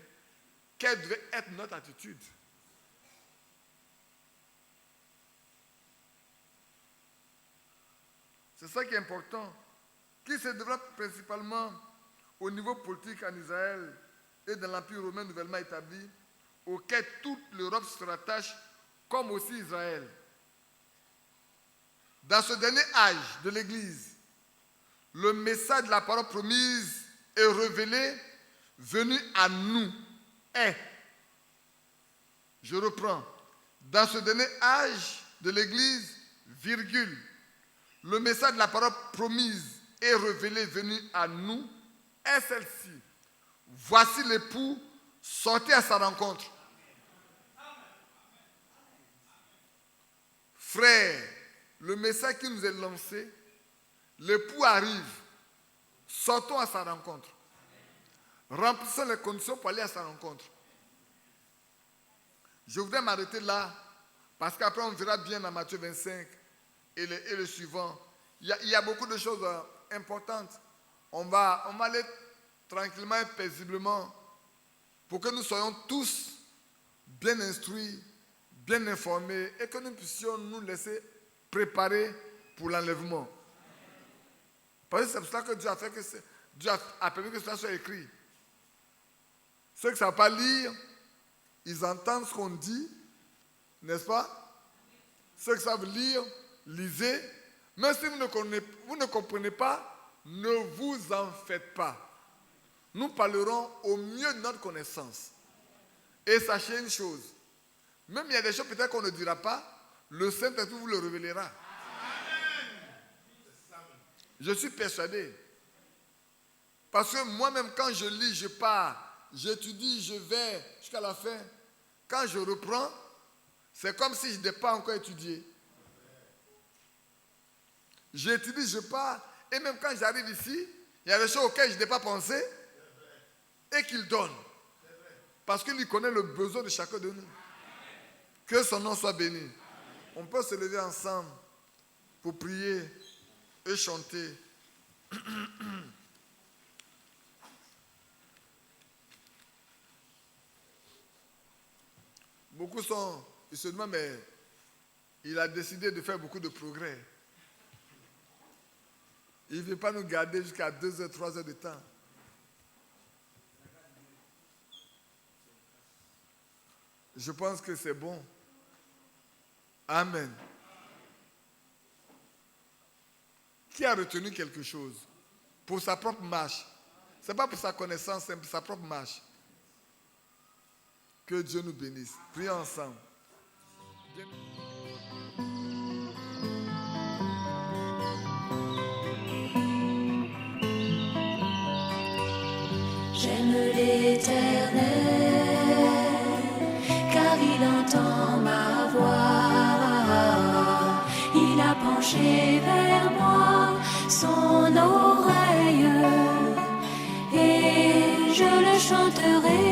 quelle devait être notre attitude? C'est ça qui est important. Qui se développe principalement au niveau politique en Israël et dans l'Empire romain nouvellement établi, auquel toute l'Europe se rattache, comme aussi Israël. Dans ce dernier âge de l'Église, le message de la parole promise est révélé, venu à nous, est. Je reprends. Dans ce dernier âge de l'Église, virgule, le message de la parole promise est révélé, venu à nous, est celle-ci. Voici l'époux, sortez à sa rencontre. Frère, le message qui nous est lancé, l'époux arrive, sortons à sa rencontre. Remplissons les conditions pour aller à sa rencontre. Je voudrais m'arrêter là, parce qu'après on verra bien dans Matthieu 25 et le suivant. Il y a beaucoup de choses importantes. On va aller tranquillement et paisiblement pour que nous soyons tous bien instruits, bien informés et que nous puissions nous laisser préparer pour l'enlèvement. Parce que c'est pour ça que Dieu a fait que Dieu a permis que cela soit écrit. Ceux qui ne savent pas lire, ils entendent ce qu'on dit, n'est-ce pas? Ceux qui savent lire, lisez. Même si vous ne comprenez pas, ne vous en faites pas. Nous parlerons au mieux de notre connaissance. Et sachez une chose, même il y a des choses peut-être qu'on ne dira pas, le Saint-Esprit vous le révélera. Amen. Je suis persuadé. Parce que moi-même, quand je lis, je pars, j'étudie, je vais jusqu'à la fin. Quand je reprends, c'est comme si je n'ai pas encore étudié. J'étudie, je pars, et même quand j'arrive ici, il y a des choses auxquelles je n'ai pas pensé et qu'il donne. Parce qu'il lui connaît le besoin de chacun de nous. Que son nom soit béni. On peut se lever ensemble pour prier et chanter. Beaucoup ils se demandent, mais il a décidé de faire beaucoup de progrès. Il ne veut pas nous garder jusqu'à 2 heures, 3 heures de temps. Je pense que c'est bon. Amen. Qui a retenu quelque chose pour sa propre marche? Ce n'est pas pour sa connaissance, c'est pour sa propre marche. Que Dieu nous bénisse. Prions ensemble. J'aime l'Éternel, car il entend ma voix. Il a penché vers moi son oreille, et je le chanterai.